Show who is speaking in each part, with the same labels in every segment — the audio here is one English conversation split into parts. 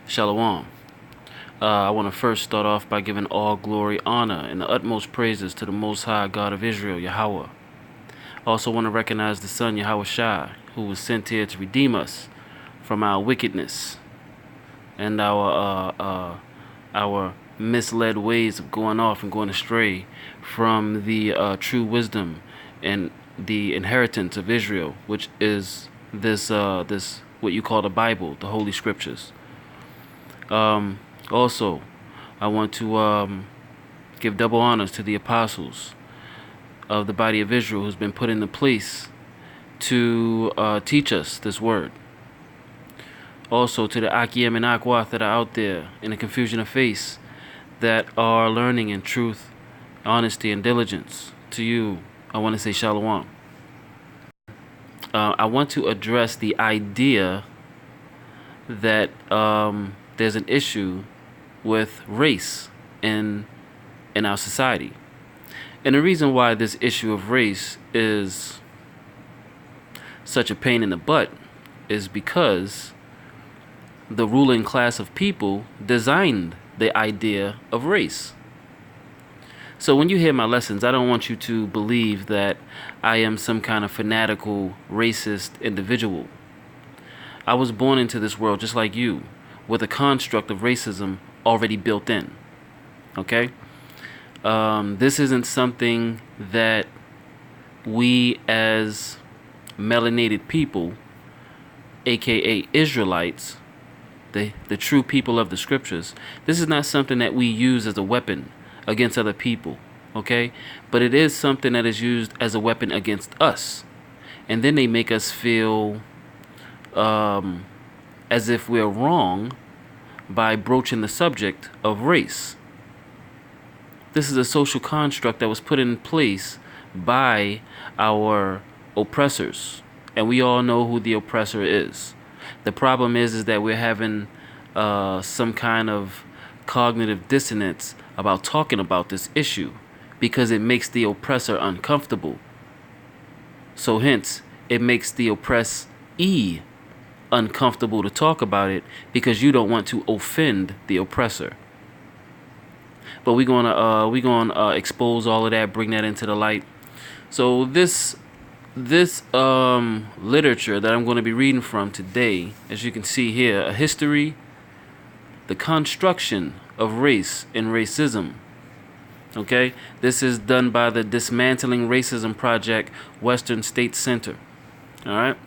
Speaker 1: Shalom. I want to first start off by giving all glory, honor, and the utmost praises to the Most High God of Israel, Yahweh. I also want to recognize the Son, Yahweh Shai, who was sent here to redeem us from our wickedness and our misled ways of going off and going astray from the true wisdom and the inheritance of Israel, which is this what you call the Bible, the Holy Scriptures. Also, I want to give double honors to the apostles of the body of Israel who's been put into place to teach us this word. Also, to the Akiem and Akwath that are out there in the confusion of face that are learning in truth, honesty, and diligence. To you, I want to say Shalom. I want to address the idea that there's an issue with race in our society. And the reason why this issue of race is such a pain in the butt is because the ruling class of people designed the idea of race. So when you hear my lessons, I don't want you to believe that I am some kind of fanatical, racist individual. I was born into this world just like you, with a construct of racism already built in. Okay? This isn't something that we as melanated people, aka Israelites, the true people of the scriptures, this is not something that we use as a weapon against other people. Okay? But it is something that is used as a weapon against us. And then they make us feel as if we're wrong by broaching the subject of race. This is a social construct that was put in place by our oppressors, and we all know who the oppressor is. The problem is that we're having some kind of cognitive dissonance about talking about this issue because it makes the oppressor uncomfortable. So hence, it makes the oppressee uncomfortable to talk about it because you don't want to offend the oppressor. But we're gonna expose all of that, bring that into the light. So this literature that I'm going to be reading from today, as you can see here, a history, the construction of race and racism. Okay, this is done by the Dismantling Racism Project, Western State Center. All right.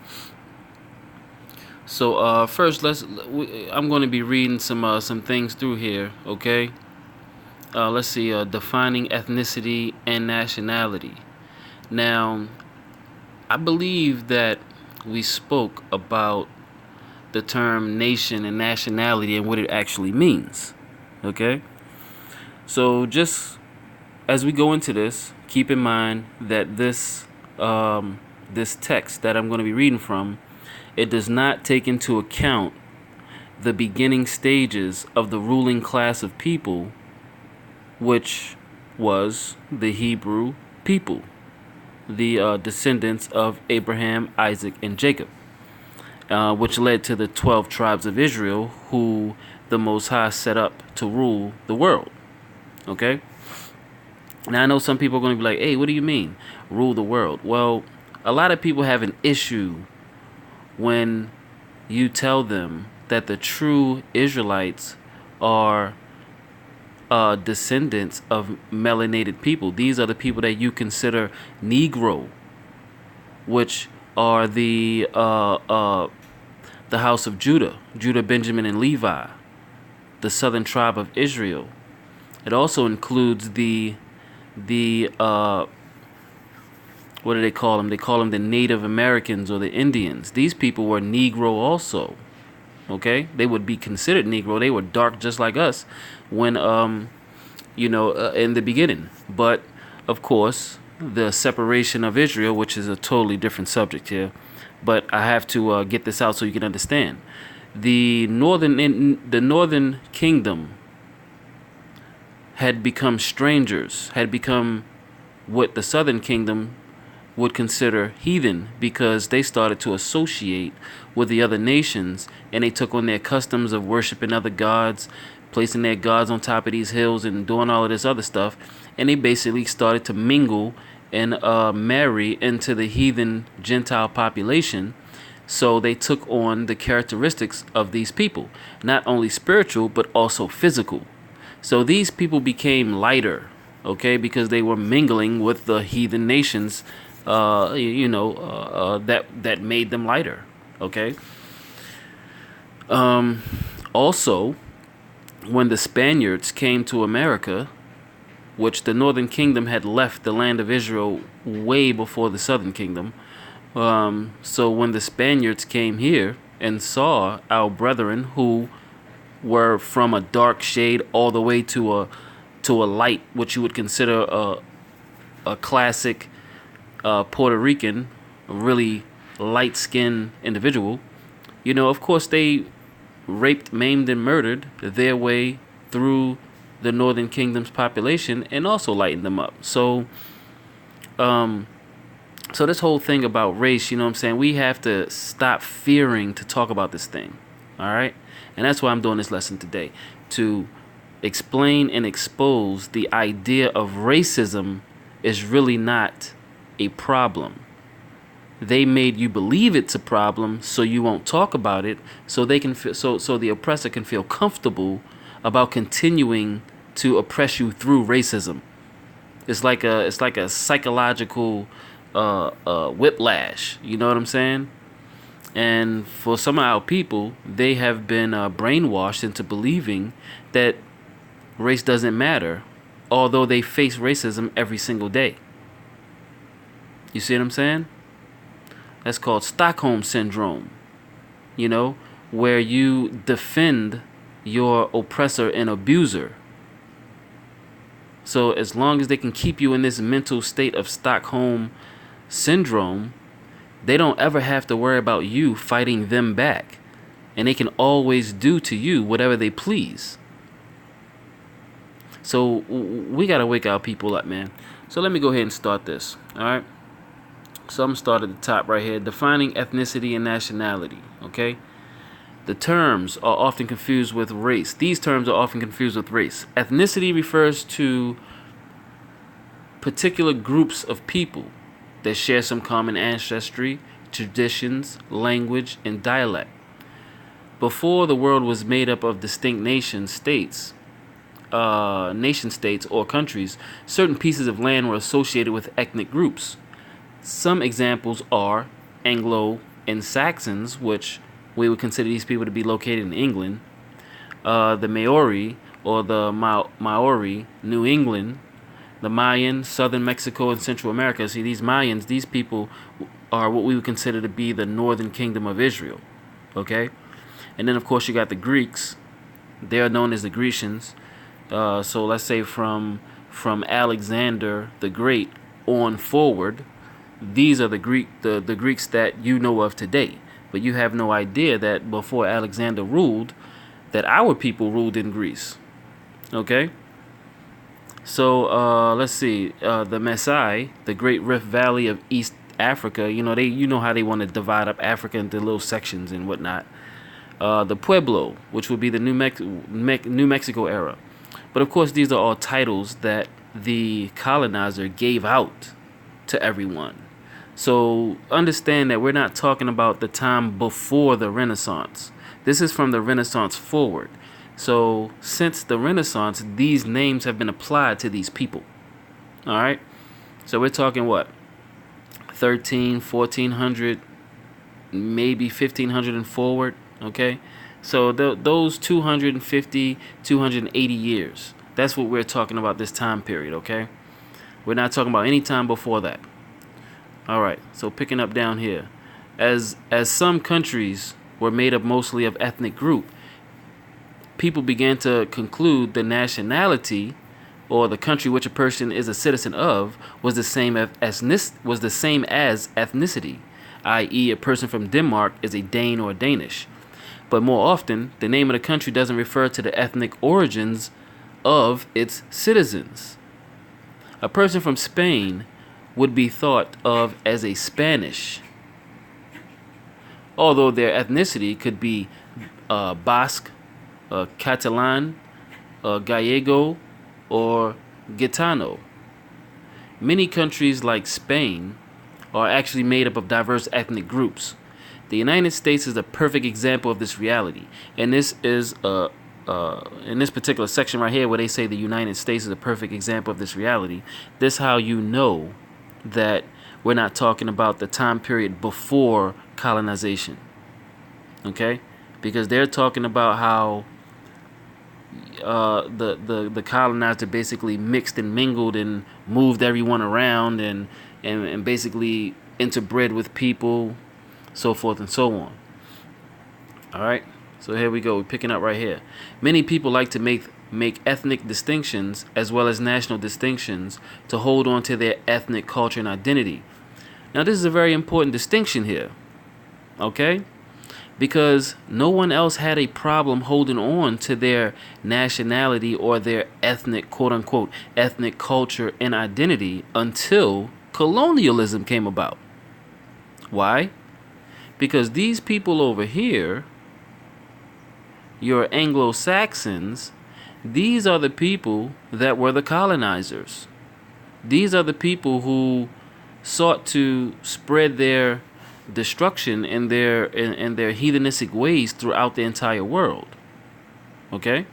Speaker 1: So first, I'm going to be reading some things through here. Okay. Let's see. Defining ethnicity and nationality. Now, I believe that we spoke about the term nation and nationality and what it actually means. Okay. So just as we go into this, keep in mind that this text that I'm going to be reading from, it does not take into account the beginning stages of the ruling class of people, which was the Hebrew people, the descendants of Abraham, Isaac, and Jacob, which led to the 12 tribes of Israel, who the Most High set up to rule the world. Okay? Now, I know some people are going to be like, hey, what do you mean, rule the world? Well, a lot of people have an issue when you tell them that the true Israelites are descendants of melanated people. These are the people that you consider Negro, which are the house of Judah, Benjamin, and Levi, the southern tribe of Israel. It also includes the what do they call them? They call them the Native Americans or the Indians. These people were Negro also. Okay, they would be considered Negro. They were dark just like us when in the beginning. But of course, the separation of Israel, which is a totally different subject here, but I have to get this out so you can understand. The northern kingdom had become strangers, had become what the southern kingdom would consider heathen because they started to associate with the other nations, and they took on their customs of worshiping other gods, placing their gods on top of these hills and doing all of this other stuff. And they basically started to mingle and marry into the heathen Gentile population. So they took on the characteristics of these people, not only spiritual, but also physical. So these people became lighter, okay, because they were mingling with the heathen nations, that made them lighter, okay. Also, when the Spaniards came to America, which the Northern Kingdom had left the land of Israel way before the Southern Kingdom. So when the Spaniards came here and saw our brethren who were from a dark shade all the way to a light, what you would consider a classic Puerto Rican, a really light-skinned individual, of course they raped, maimed, and murdered their way through the Northern Kingdom's population and also lightened them up. So this whole thing about race, we have to stop fearing to talk about this thing. All right. And that's why I'm doing this lesson today, to explain and expose the idea of racism is really not a problem. They made you believe it's a problem so you won't talk about it, so they can feel, so the oppressor can feel comfortable about continuing to oppress you through racism. It's like a psychological whiplash. You know what I'm saying? And for some of our people, they have been brainwashed into believing that race doesn't matter, although they face racism every single day. You see what I'm saying? That's called Stockholm Syndrome, where you defend your oppressor and abuser. So as long as they can keep you in this mental state of Stockholm Syndrome, they don't ever have to worry about you fighting them back. And they can always do to you whatever they please. So we got to wake our people up, man. So let me go ahead and start this. All right. So I'm going to start at the top right here. Defining ethnicity and nationality. Okay. The terms are often confused with race. These terms are often confused with race. Ethnicity refers to particular groups of people that share some common ancestry, traditions, language, and dialect. Before the world was made up of distinct nation states or countries, certain pieces of land were associated with ethnic groups. Some examples are Anglo and Saxons, which we would consider these people to be located in England, the Maori or the Maori, New England, the Mayan, southern Mexico, and Central America. See, these Mayans, these people are what we would consider to be the Northern Kingdom of Israel. Okay? And then, of course, you got the Greeks. They are known as the Grecians. So let's say from Alexander the Great on forward, these are the Greeks that you know of today. But you have no idea that before Alexander ruled, that our people ruled in Greece. Okay? So let's see. The Maasai, the Great Rift Valley of East Africa, how they want to divide up Africa into little sections and whatnot. The Pueblo, which would be the New Mexico era. But of course, these are all titles that the colonizer gave out to everyone. So understand that we're not talking about the time before the Renaissance. This is from the Renaissance forward. So since the Renaissance, these names have been applied to these people. All right. So we're talking what? 1400, maybe 1500 and forward. Okay. So those 250, 280 years. That's what we're talking about this time period. Okay. We're not talking about any time before that. All right. So picking up down here, as some countries were made up mostly of ethnic group, people began to conclude the nationality or the country which a person is a citizen of was the same as ethnicity, i.e. a person from Denmark is a Dane or Danish. But more often, the name of the country doesn't refer to the ethnic origins of its citizens. A person from Spain would be thought of as a Spanish, although their ethnicity could be Basque, Catalan, Gallego, or Gitano. Many countries like Spain are actually made up of diverse ethnic groups. The United States is a perfect example of this reality, and this is in this particular section right here where they say the United States is a perfect example of this reality. This is how you know that we're not talking about the time period before colonization, okay? Because they're talking about how the colonizer basically mixed and mingled and moved everyone around and basically interbred with people, so forth and so on. All right, so here we go. We're picking up right here. Many people like to make ethnic distinctions as well as national distinctions to hold on to their ethnic culture and identity. Now, this is a very important distinction here, okay? Because no one else had a problem holding on to their nationality or their ethnic, quote unquote, ethnic culture and identity until colonialism came about. Why? Because these people over here, your Anglo-Saxons, these are the people that were the colonizers. These are the people who sought to spread their destruction and their heathenistic ways throughout the entire world. Okay?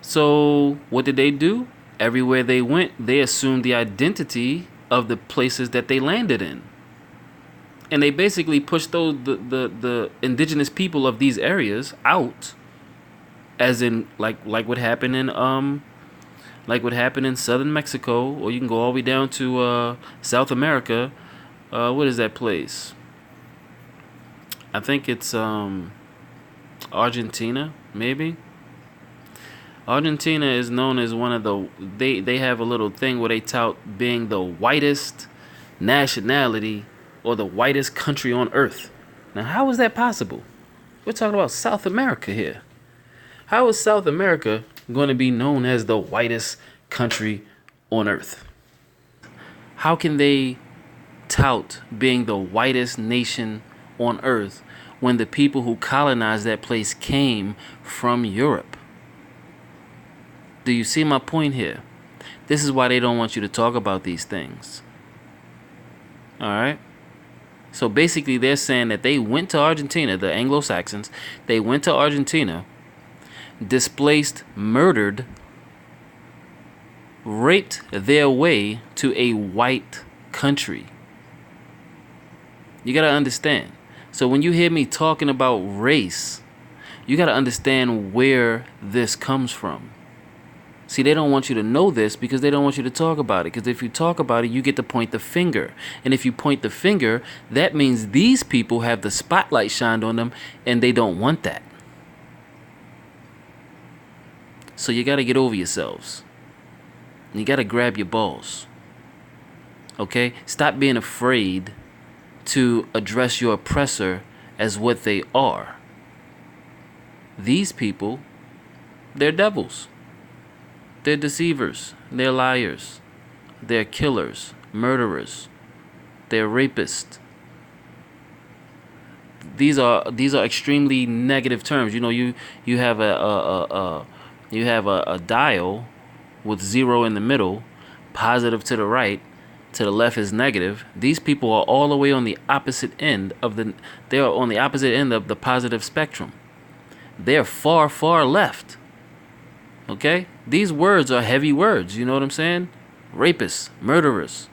Speaker 1: So what did they do? Everywhere they went, they assumed the identity of the places that they landed in. And they basically pushed the indigenous people of these areas out, as in like what happened in southern Mexico, or you can go all the way down to South America. What is that place? I think it's Argentina, maybe. Argentina is known as one of the they have a little thing where they tout being the whitest nationality or the whitest country on earth. Now, how is that possible? We're talking about South America here. How is South America going to be known as the whitest country on earth? How can they tout being the whitest nation on earth when the people who colonized that place came from Europe? Do you see my point here? This is why they don't want you to talk about these things. All right? So basically they're saying that they went to Argentina, the Anglo-Saxons, they went to Argentina, displaced, murdered, raped their way to a white country. You got to understand. So when you hear me talking about race, you got to understand where this comes from. See, they don't want you to know this because they don't want you to talk about it. Because if you talk about it, you get to point the finger. And if you point the finger, that means these people have the spotlight shined on them and they don't want that. So you got to get over yourselves. And you got to grab your balls. Okay? Stop being afraid to address your oppressor as what they are. These people, they're devils. They're deceivers. They're liars. They're killers, murderers. They're rapists. These are extremely negative terms. You know, you have a dial with 0 in the middle, positive to the right, to the left is negative. These people are all the way on the opposite end of the positive spectrum. They're far, far left. Okay? These words are heavy words, you know what I'm saying? Rapists, murderers,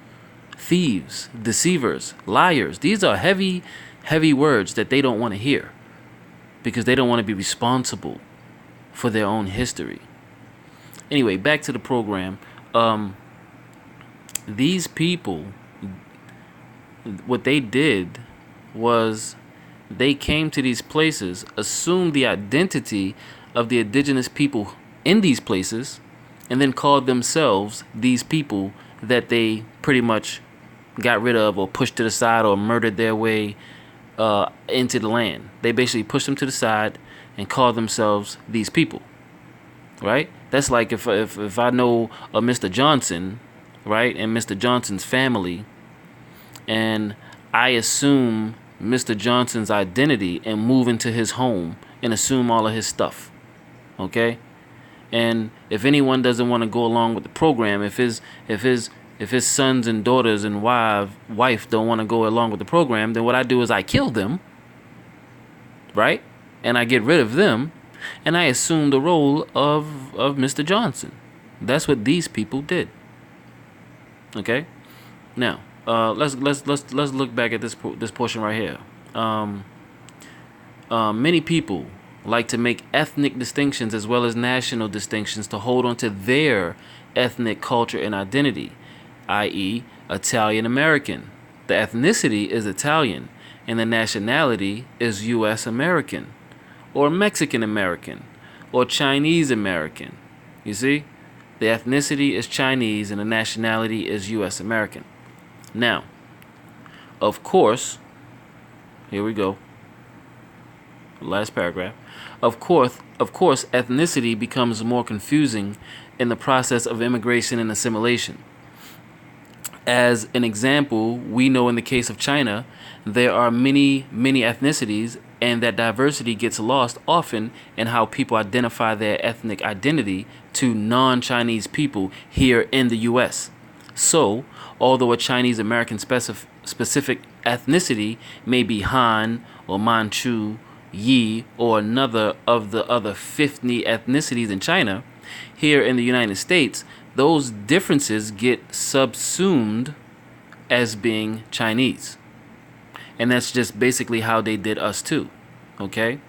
Speaker 1: thieves, deceivers, liars. These are heavy, heavy words that they don't want to hear because they don't want to be responsible for their own history. Anyway, back to the program. These people, what they did was they came to these places, assumed the identity of the indigenous people in these places, and then called themselves these people that they pretty much got rid of or pushed to the side or murdered their way into the land. They basically pushed them to the side and called themselves these people, right? That's like if I know a Mr. Johnson right, and Mr. Johnson's family, and I assume Mr. Johnson's identity and move into his home and assume all of his stuff. Okay? And if anyone doesn't want to go along with the program, if his sons and daughters and wife don't want to go along with the program, then what I do is I kill them, right? And I get rid of them, and I assume the role of Mr. Johnson. That's what these people did. Okay? Now, let's look back at this portion right here. Many people like to make ethnic distinctions as well as national distinctions to hold on to their ethnic culture and identity, i.e., Italian American. The ethnicity is Italian, and the nationality is U.S. American, or Mexican American, or Chinese American. You see? The ethnicity is Chinese, and the nationality is U.S. American. Now, of course, here we go. Last paragraph. Of course, ethnicity becomes more confusing in the process of immigration and assimilation. As an example, we know in the case of China, there are many ethnicities, and that diversity gets lost often in how people identify their ethnic identity to non-Chinese people here in the U.S. So, although a Chinese American specific ethnicity may be Han or Manchu, Yi, or another of the other 50 ethnicities in China, here in the United States, those differences get subsumed as being Chinese. And that's just basically how they did us too. Okay?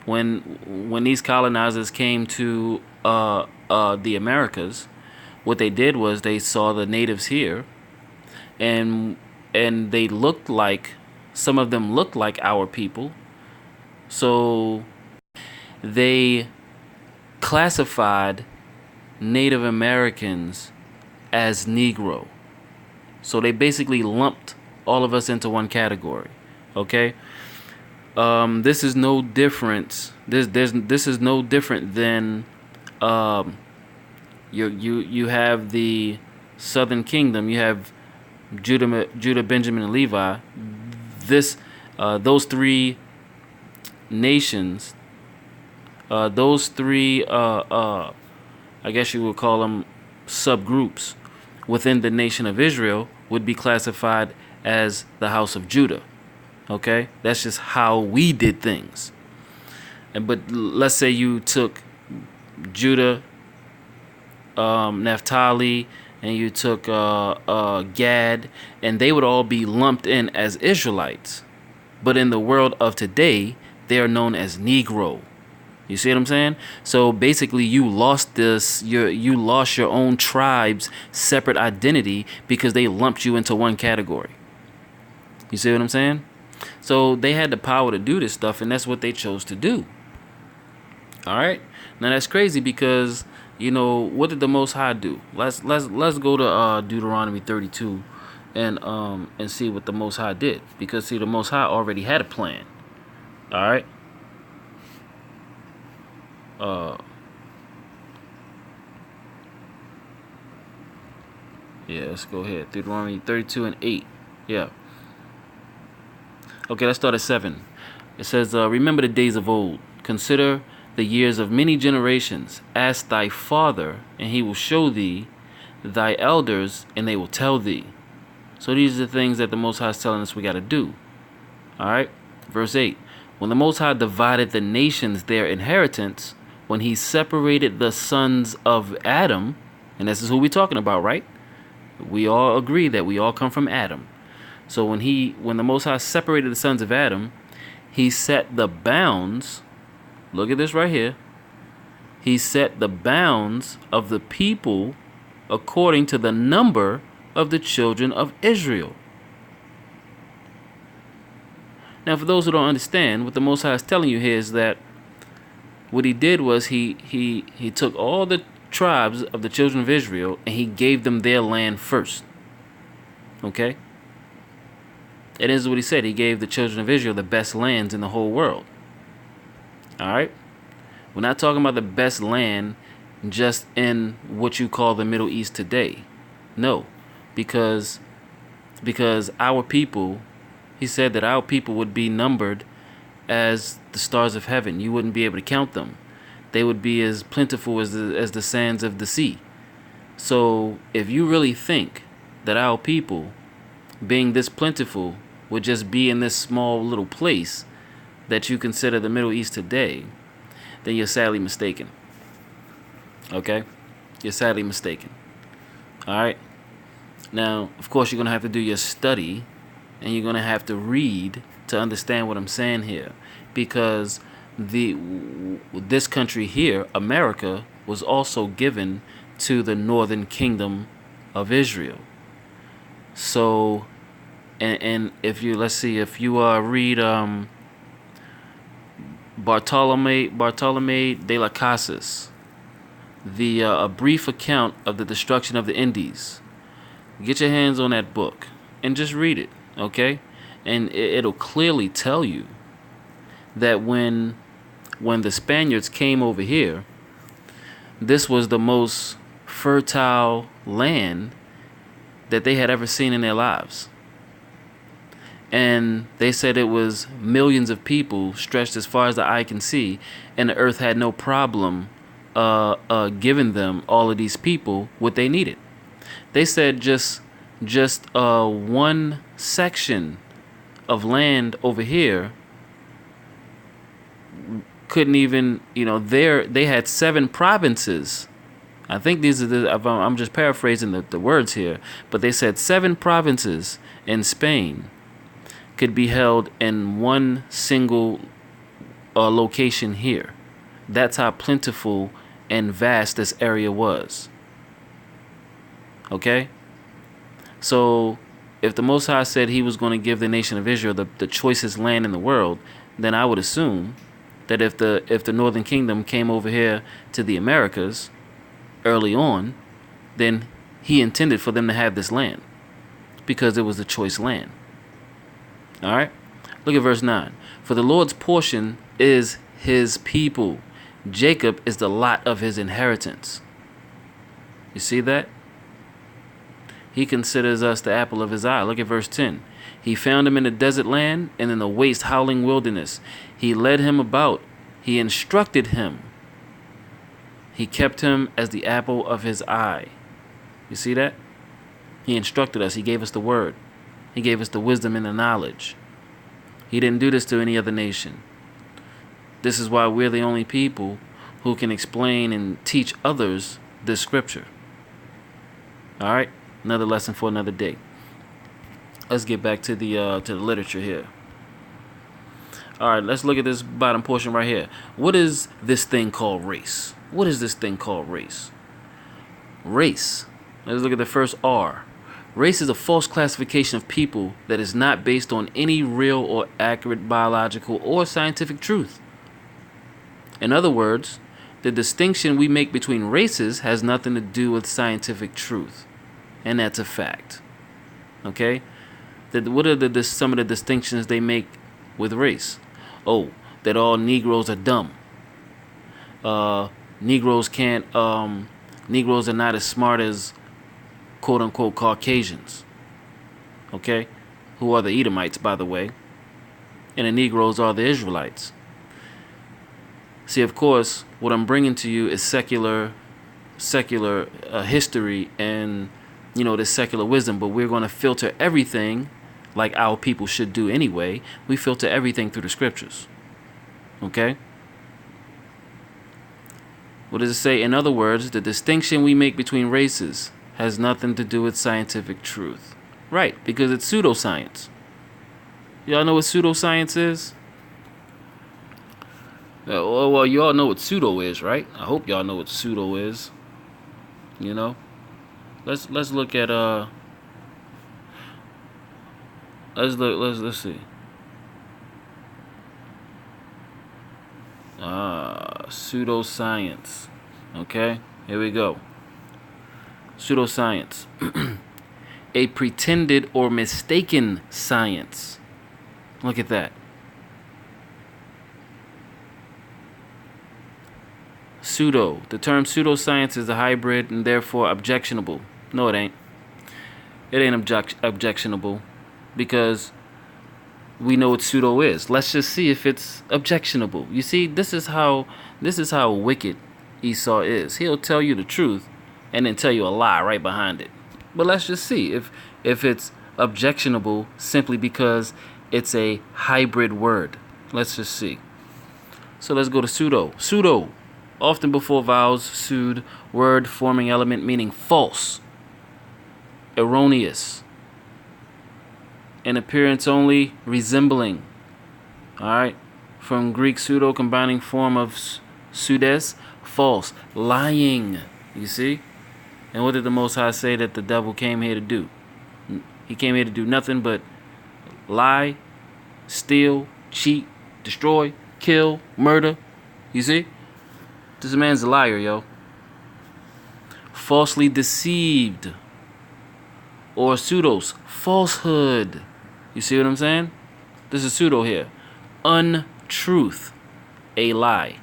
Speaker 1: When these colonizers came to the Americas, what they did was they saw the natives here, and they looked like, some of them looked like our people. So they classified Native Americans as Negro. So they basically lumped all of us into one category. Okay? This is no different. This is no different than you have the Southern Kingdom. You have Judah, Benjamin, and Levi. Those three nations, those three, I guess you would call them subgroups within the nation of Israel, would be classified as the house of Judah. Okay, that's just how we did things. But let's say you took Judah, Naphtali, and you took Gad, and they would all be lumped in as Israelites. But in the world of today, they are known as Negro. You see what I'm saying? So basically, you lost you lost your own tribe's separate identity because they lumped you into one category. You see what I'm saying? So they had the power to do this stuff, and that's what they chose to do. All right. Now that's crazy because, you know, what did the Most High do? Let's go to Deuteronomy 32 and see what the Most High did, because see, the Most High already had a plan. All right. Yeah, let's go ahead. Deuteronomy 32 and 8. Yeah. Okay, let's start at 7. It says, remember the days of old. Consider the years of many generations. Ask thy father, and he will show thee, thy elders, and they will tell thee. So these are the things that the Most High is telling us we got to do. All right. Verse 8. When the Most High divided the nations their inheritance, when he separated the sons of Adam, and this is who we're talking about, right? We all agree that we all come from Adam. So when the Most High separated the sons of Adam, he set the bounds. Look at this right here. He set the bounds of the people according to the number of the children of Israel. Now, for those who don't understand, what the Most High is telling you here is that what he did was he took all the tribes of the children of Israel and he gave them their land first. Okay? And this is what he said. He gave the children of Israel the best lands in the whole world. All right? We're not talking about the best land just in what you call the Middle East today. No. because our people, he said that our people would be numbered as the stars of heaven. You wouldn't be able to count them. They would be as plentiful as the sands of the sea. So if you really think that our people, being this plentiful, would just be in this small little place that you consider the Middle East today, then you're sadly mistaken. Okay? You're sadly mistaken. All right? Now, of course, you're going to have to do your study, and you're going to have to read to understand what I'm saying here, because this country here, America, was also given to the northern kingdom of Israel. So, and if you, let's see, if you read Bartolome de las Casas, a brief account of the destruction of the Indies. Get your hands on that book and just read it, okay? And it'll clearly tell you that when the Spaniards came over here, this was the most fertile land that they had ever seen in their lives. And they said it was millions of people stretched as far as the eye can see, and the earth had no problem giving them, all of these people, what they needed. They said just one section of land over here couldn't even, they had 7 provinces. I think these are I'm just paraphrasing the words here, but they said 7 provinces in Spain could be held in one single location here. That's how plentiful and vast this area was. Okay? So, if the Most High said he was going to give the nation of Israel the choicest land in the world, then I would assume that if the Northern Kingdom came over here to the Americas early on, then he intended for them to have this land because it was the choice land. All right? Look at verse 9. For the Lord's portion is his people. Jacob is the lot of his inheritance. You see that? He considers us the apple of his eye. Look at verse 10. He found him in the desert land and in the waste howling wilderness. He led him about. He instructed him. He kept him as the apple of his eye. You see that? He instructed us. He gave us the word. He gave us the wisdom and the knowledge. He didn't do this to any other nation. This is why we're the only people who can explain and teach others this scripture. All right? Another lesson for another day. Let's get back to the literature here. All right, let's look at this bottom portion right here. What is this thing called race? What is this thing called race? Race. Let's look at the first R. Race is a false classification of people that is not based on any real or accurate biological or scientific truth. In other words, the distinction we make between races has nothing to do with scientific truth. And that's a fact. Okay? What are some of the distinctions they make with race? Oh, that all Negroes are dumb. Negroes are not as smart as quote unquote Caucasians. Okay? Who are the Edomites, by the way. And the Negroes are the Israelites. See, of course, what I'm bringing to you is secular history and, this secular wisdom, but we're going to filter everything like our people should do anyway. We filter everything through the scriptures. Okay? What does it say? In other words, the distinction we make between races has nothing to do with scientific truth. Right, because it's pseudoscience. Y'all know what pseudoscience is? Well, you all know what pseudo is, right? I hope y'all know what pseudo is. Let's look at let's see. Pseudoscience. Okay, here we go. Pseudoscience. A pretended or mistaken science. Look at that. Pseudo. The term pseudoscience is a hybrid and therefore objectionable. No, it ain't. It ain't objectionable because we know what pseudo is. Let's just see if it's objectionable. You see, this is how wicked Esau is. He'll tell you the truth and then tell you a lie right behind it. But let's just see if it's objectionable simply because it's a hybrid word. Let's just see. So let's go to pseudo. Pseudo, often before vowels, pseud, word forming element meaning false, erroneous, in appearance only, resembling. Alright? From Greek pseudo, combining form of pseudes, false, lying. You see? And what did the Most High say that the devil came here to do? He came here to do nothing but lie, steal, cheat, destroy, kill, murder. You see? This man's a liar, yo. Falsely deceived. Or pseudos, falsehood. You see what I'm saying? This is pseudo here. Untruth, a lie.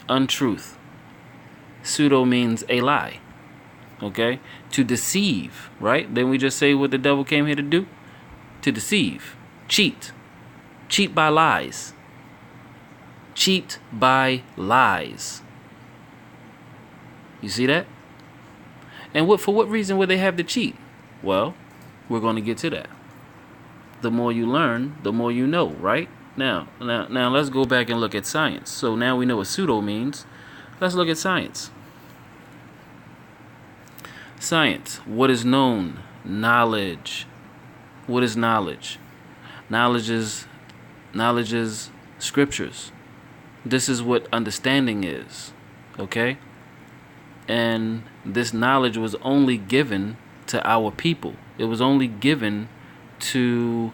Speaker 1: Untruth. Pseudo means a lie. Okay? To deceive, right? Then we just say what the devil came here to do? To deceive. Cheat. Cheat by lies. Cheat by lies. You see that? And for what reason would they have to cheat? Well, we're going to get to that. The more you learn, the more you know, right? Now, let's go back and look at science. So now we know what pseudo means. Let's look at science. Science. What is known? Knowledge. What is knowledge? Knowledge is scriptures. This is what understanding is. Okay? And this knowledge was only given to our people. It was only given to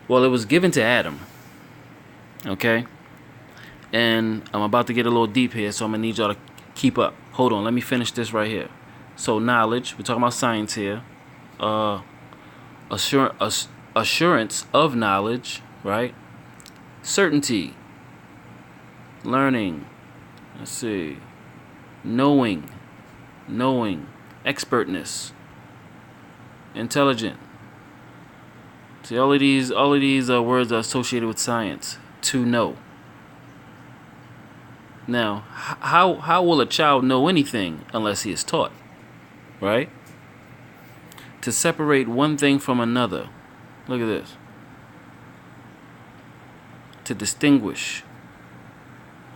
Speaker 1: it was given to Adam. Okay? And I'm about to get a little deep here, so I'm gonna need y'all to keep up. Hold on, let me finish this right here. So knowledge, we're talking about science here. Assurance of knowledge, right? Certainty. Learning. Let's see. Knowing. Expertness. Intelligent. See, all of these words are associated with science. To know. Now, how will a child know anything unless he is taught? Right? To separate one thing from another. Look at this. To distinguish.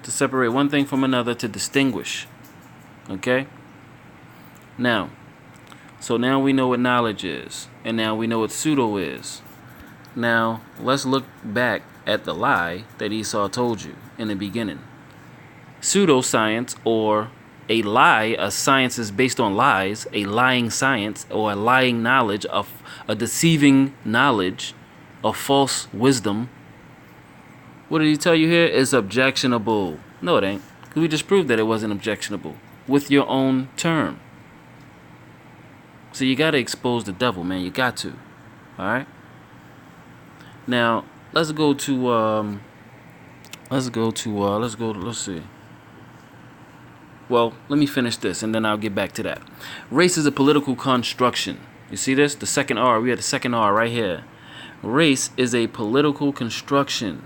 Speaker 1: To separate one thing from another, to distinguish. Okay? Now, so now we know what knowledge is. And now we know what pseudo is. Now, let's look back at the lie that Esau told you in the beginning. Pseudoscience, or a lie, a science is based on lies, a lying science, or a lying knowledge, of a deceiving knowledge, a false wisdom. What did he tell you here? It's objectionable. No, it ain't. Because we just proved that it wasn't objectionable with your own term. So you got to expose the devil, man. You got to. All right? Now, let's see. Well, let me finish this, and then I'll get back to that. Race is a political construction. You see this? The second R. We had the second R right here. Race is a political construction.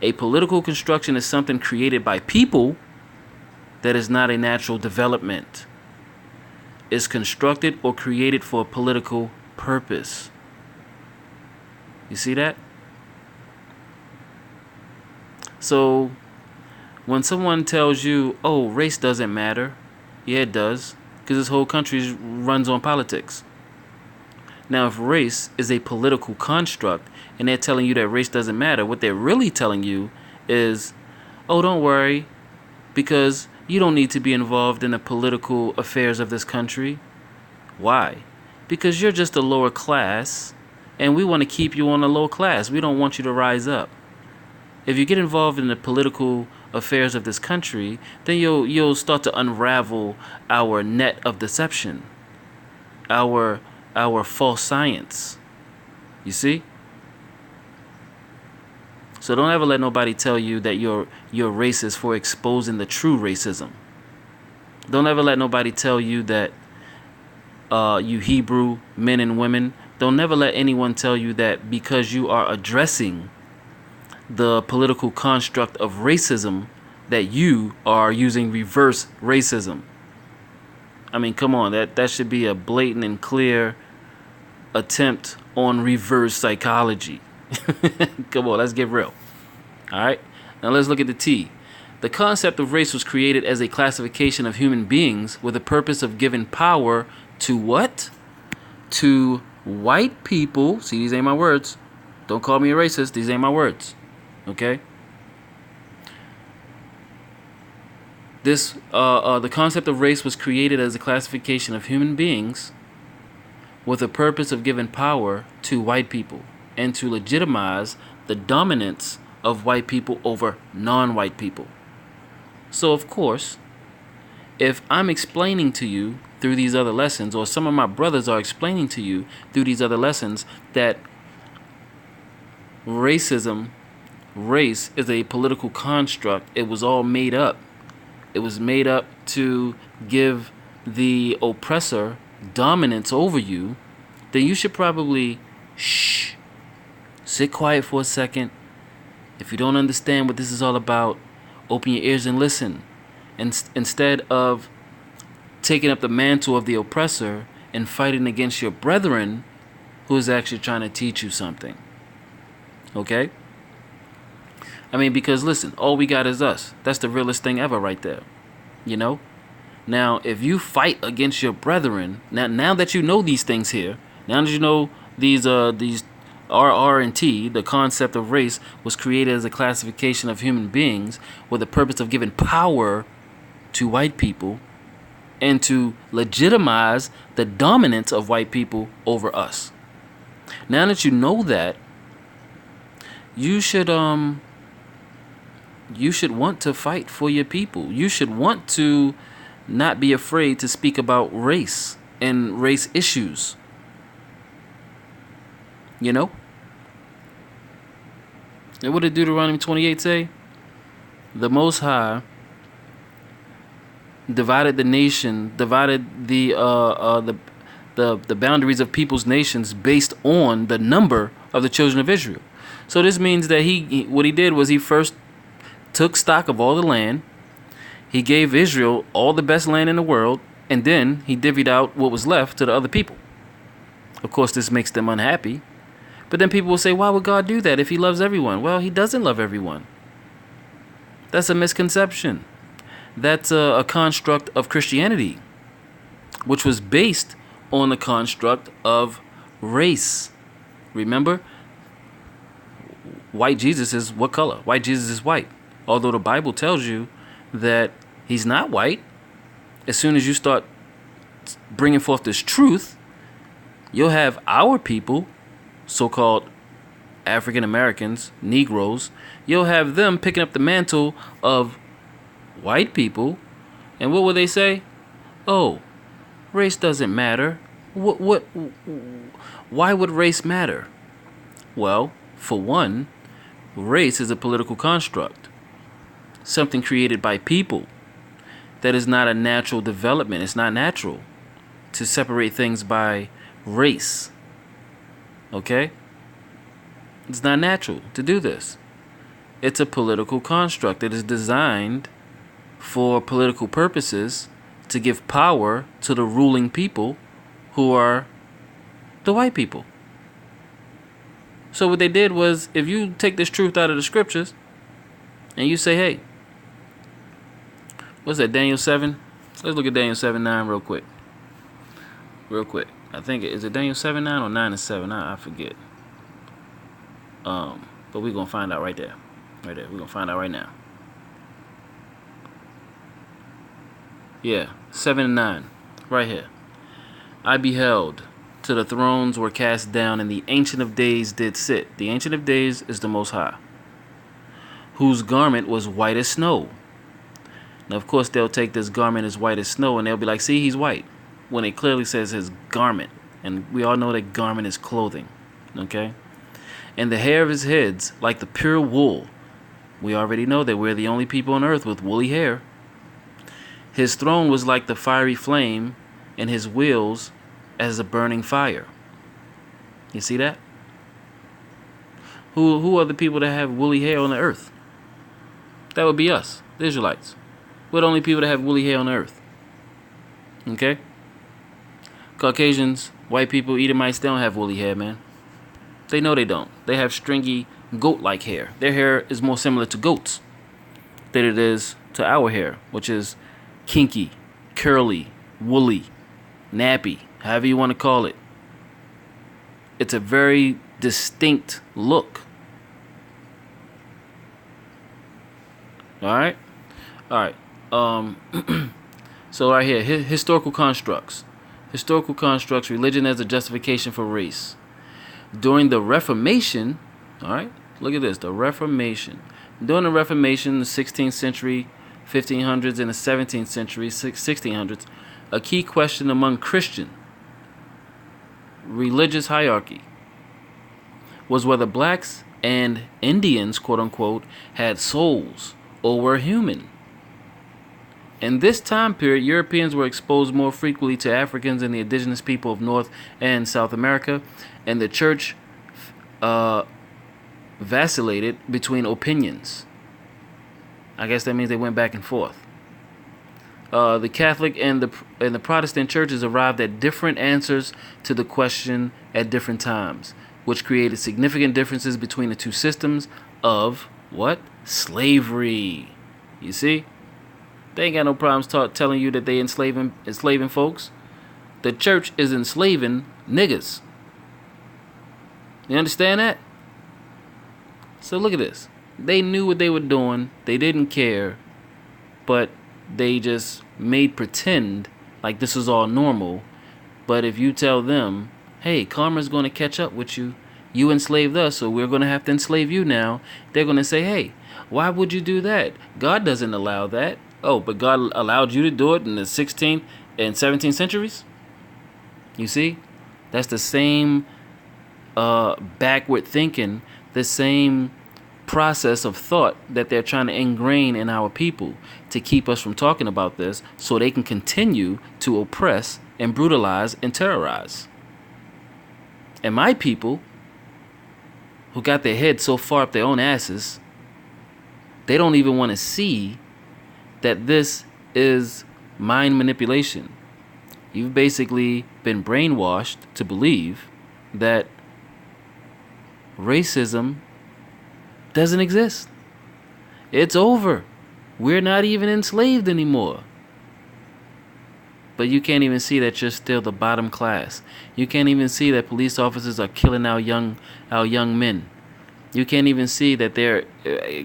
Speaker 1: A political construction is something created by people that is not a natural development. It's constructed or created for a political purpose. You see that? So, when someone tells you, oh, race doesn't matter, yeah, it does, because this whole country runs on politics. Now, if race is a political construct and they're telling you that race doesn't matter, what they're really telling you is, oh, don't worry, because you don't need to be involved in the political affairs of this country. Why? Because you're just a lower class, and we want to keep you on a low class. We don't want you to rise up. If you get involved in the political affairs of this country, then you'll start to unravel our net of deception, our false science. You see? So don't ever let nobody tell you that you're racist for exposing the true racism. Don't ever let nobody tell you that you Hebrew men and women. Don't never let anyone tell you that because you are addressing the political construct of racism that you are using reverse racism. I mean, come on, that should be a blatant and clear attempt on reverse psychology. Come on, let's get real. All right, now let's look at the T. The concept of race was created as a classification of human beings with the purpose of giving power to what? To white people. See, these ain't my words. Don't call me a racist. These ain't my words. Okay? The concept of race was created as a classification of human beings with the purpose of giving power to white people and to legitimize the dominance of white people over non-white people. So, of course, if I'm explaining to you through these other lessons, or some of my brothers are explaining to you through these other lessons, that race is a political construct, it was all made up. It was made up to give the oppressor dominance over you, then you should probably sit quiet for a second. If you don't understand what this is all about, open your ears and listen. And instead of taking up the mantle of the oppressor and fighting against your brethren who is actually trying to teach you something. Okay? I mean, because listen, all we got is us. That's the realest thing ever right there. You know? Now, if you fight against your brethren, now that you know these things here, now that you know these RR and T, the concept of race was created as a classification of human beings with the purpose of giving power to white people and to legitimize the dominance of white people over us. Now that you know that, you should want to fight for your people. You should want to not be afraid to speak about race and race issues. You know? And what did Deuteronomy 28 say? The Most High divided the nation, divided the boundaries of people's nations based on the number of the children of Israel. So this means that what he did was he first took stock of all the land. He gave Israel all the best land in the world, and then he divvied out what was left to the other people. Of course, this makes them unhappy. But then people will say, why would God do that if he loves everyone? Well, he doesn't love everyone. That's a misconception. That's a construct of Christianity, which was based on the construct of race. Remember, white Jesus is what color? White Jesus is white. Although the Bible tells you that he's not white. As soon as you start bringing forth this truth, you'll have our people, so-called African Americans, Negroes, you'll have them picking up the mantle of white people. And what will they say? Oh, race doesn't matter. Why would race matter? Well, for one, race is a political construct. Something created by people. That is not a natural development. It's not natural to separate things by race. Okay? It's not natural to do this. It's a political construct that is designed for political purposes to give power to the ruling people who are the white people. So what they did was, if you take this truth out of the scriptures and you say, hey, what's that, Daniel 7? Let's look at Daniel 7:9 real quick. Real quick. I think, is it Daniel 7:9 or 9:7? I forget. But we're going to find out right there. Right there. We're going to find out right now. Yeah, 7:9. Right here. I beheld, till the thrones were cast down, and the Ancient of Days did sit. The Ancient of Days is the Most High, whose garment was white as snow. Now, of course, they'll take this garment as white as snow, and they'll be like, see, he's white, when it clearly says his garment. And we all know that garment is clothing. Okay? and the hair of his heads like the pure wool. We already know that we're the only people on earth with woolly hair. His throne was like the fiery flame, and his wheels as a burning fire. You see that? Who are the people that have woolly hair on the earth? That would be us, the Israelites. We're the only people that have woolly hair on the earth. Okay? Caucasians, white people, Edomites, they don't have woolly hair, man. They know they don't. They have stringy, goat-like hair. Their hair is more similar to goats than it is to our hair, which is kinky, curly, woolly, nappy, however you want to call it. It's a very distinct look. Alright? Alright. So right here, historical constructs. Historical constructs, religion as a justification for race. During the Reformation, alright, look at this, the Reformation. During the Reformation, the 16th century, 1500s, and the 17th century, 1600s, a key question among Christian religious hierarchy was whether blacks and Indians, quote unquote, had souls or were human. In this time period, Europeans were exposed more frequently to Africans and the indigenous people of North and South America, and the church vacillated between opinions. I guess that means they went back and forth. The Catholic and the Protestant churches arrived at different answers to the question at different times, which created significant differences between the two systems of what? Slavery. You see? They ain't got no problems telling you that they enslaving folks. The church is enslaving niggas. You understand that? So look at this. They knew what they were doing. They didn't care. But they just made pretend like this is all normal. But if you tell them, hey, karma's going to catch up with you. You enslaved us, so we're going to have to enslave you now. They're going to say, hey, why would you do that? God doesn't allow that. Oh, but God allowed you to do it in the 16th and 17th centuries? You see? That's the same backward thinking, the same process of thought that they're trying to ingrain in our people to keep us from talking about this so they can continue to oppress and brutalize and terrorize. And my people, who got their heads so far up their own asses, they don't even want to see that this is mind manipulation. You've basically been brainwashed to believe that racism doesn't exist. It's over. We're not even enslaved anymore. But you can't even see that you're still the bottom class. You can't even see that police officers are killing our young men. You can't even see that they're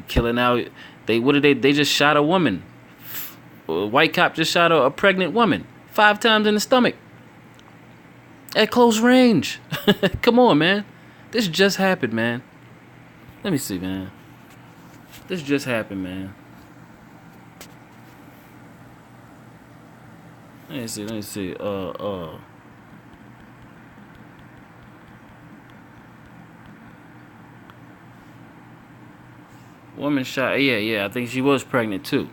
Speaker 1: killing out. They just shot a woman. A white cop just shot a pregnant woman 5 times in the stomach at close range. Come on, man. This just happened, man. Let me see, man. This just happened, man. Let me see. Woman shot. Yeah. I think she was pregnant too.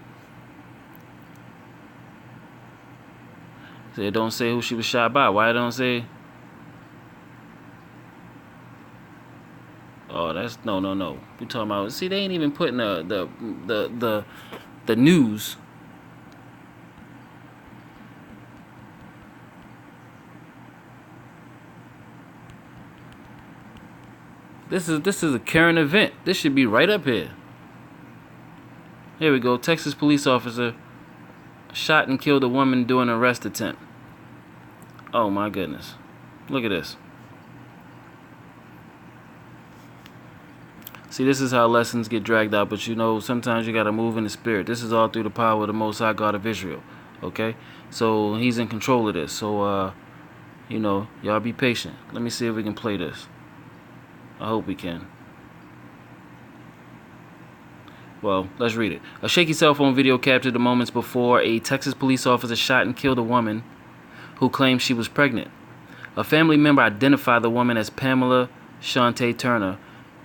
Speaker 1: So it don't say who she was shot by. Why it don't say? Oh, that's no. We talking about. See, they ain't even putting the news. This is a current event. This should be right up here. Here we go. Texas police officer shot and killed a woman during an arrest attempt. Oh my goodness. Look at this. See, this is how lessons get dragged out, but you know, sometimes you gotta move in the spirit. This is all through the power of the Most High God of Israel. Okay? So he's in control of this. So you know, y'all be patient. Let me see if we can play this. I hope we can. Well, let's read it. A shaky cell phone video captured the moments before a Texas police officer shot and killed a woman who claimed she was pregnant. A family member identified the woman as Pamela Shante Turner,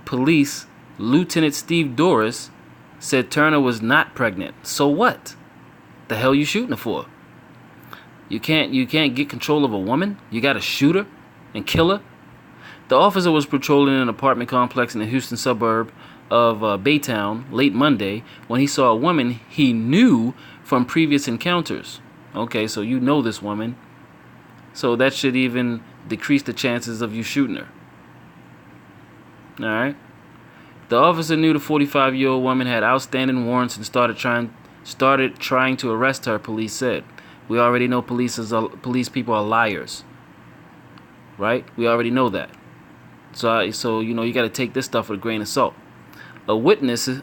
Speaker 1: Police Lieutenant Steve Doris said Turner was not pregnant. So what? The hell you shooting her for? You can't get control of a woman? You gotta shoot her and kill her? The officer was patrolling an apartment complex in the Houston suburb of Baytown late Monday when he saw a woman he knew from previous encounters. Okay, so you know this woman. So that should even decrease the chances of you shooting her. Alright? The officer knew the 45-year-old woman had outstanding warrants and started trying to arrest her, police said. We already know police people are liars. Right? We already know that. So you know, you got to take this stuff with a grain of salt. A witness's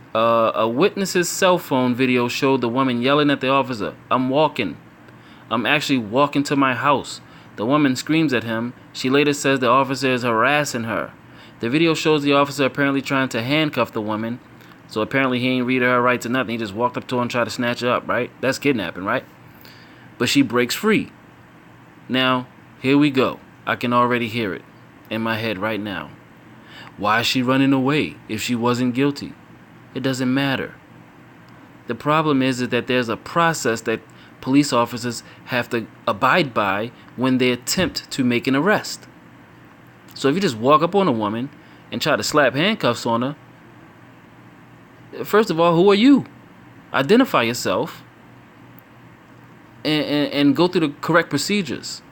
Speaker 1: cell phone video showed the woman yelling at the officer, "I'm walking. I'm actually walking to my house." The woman screams at him. She later says the officer is harassing her. The video shows the officer apparently trying to handcuff the woman. So apparently he ain't read her rights or nothing. He just walked up to her and tried to snatch her up, right? That's kidnapping, right? But she breaks free. Now, here we go. I can already hear it in my head right now. Why is she running away if she wasn't guilty? It doesn't matter. The problem is that there's a process that police officers have to abide by when they attempt to make an arrest. So if you just walk up on a woman and try to slap handcuffs on her, first of all, who are you? Identify yourself and go through the correct procedures.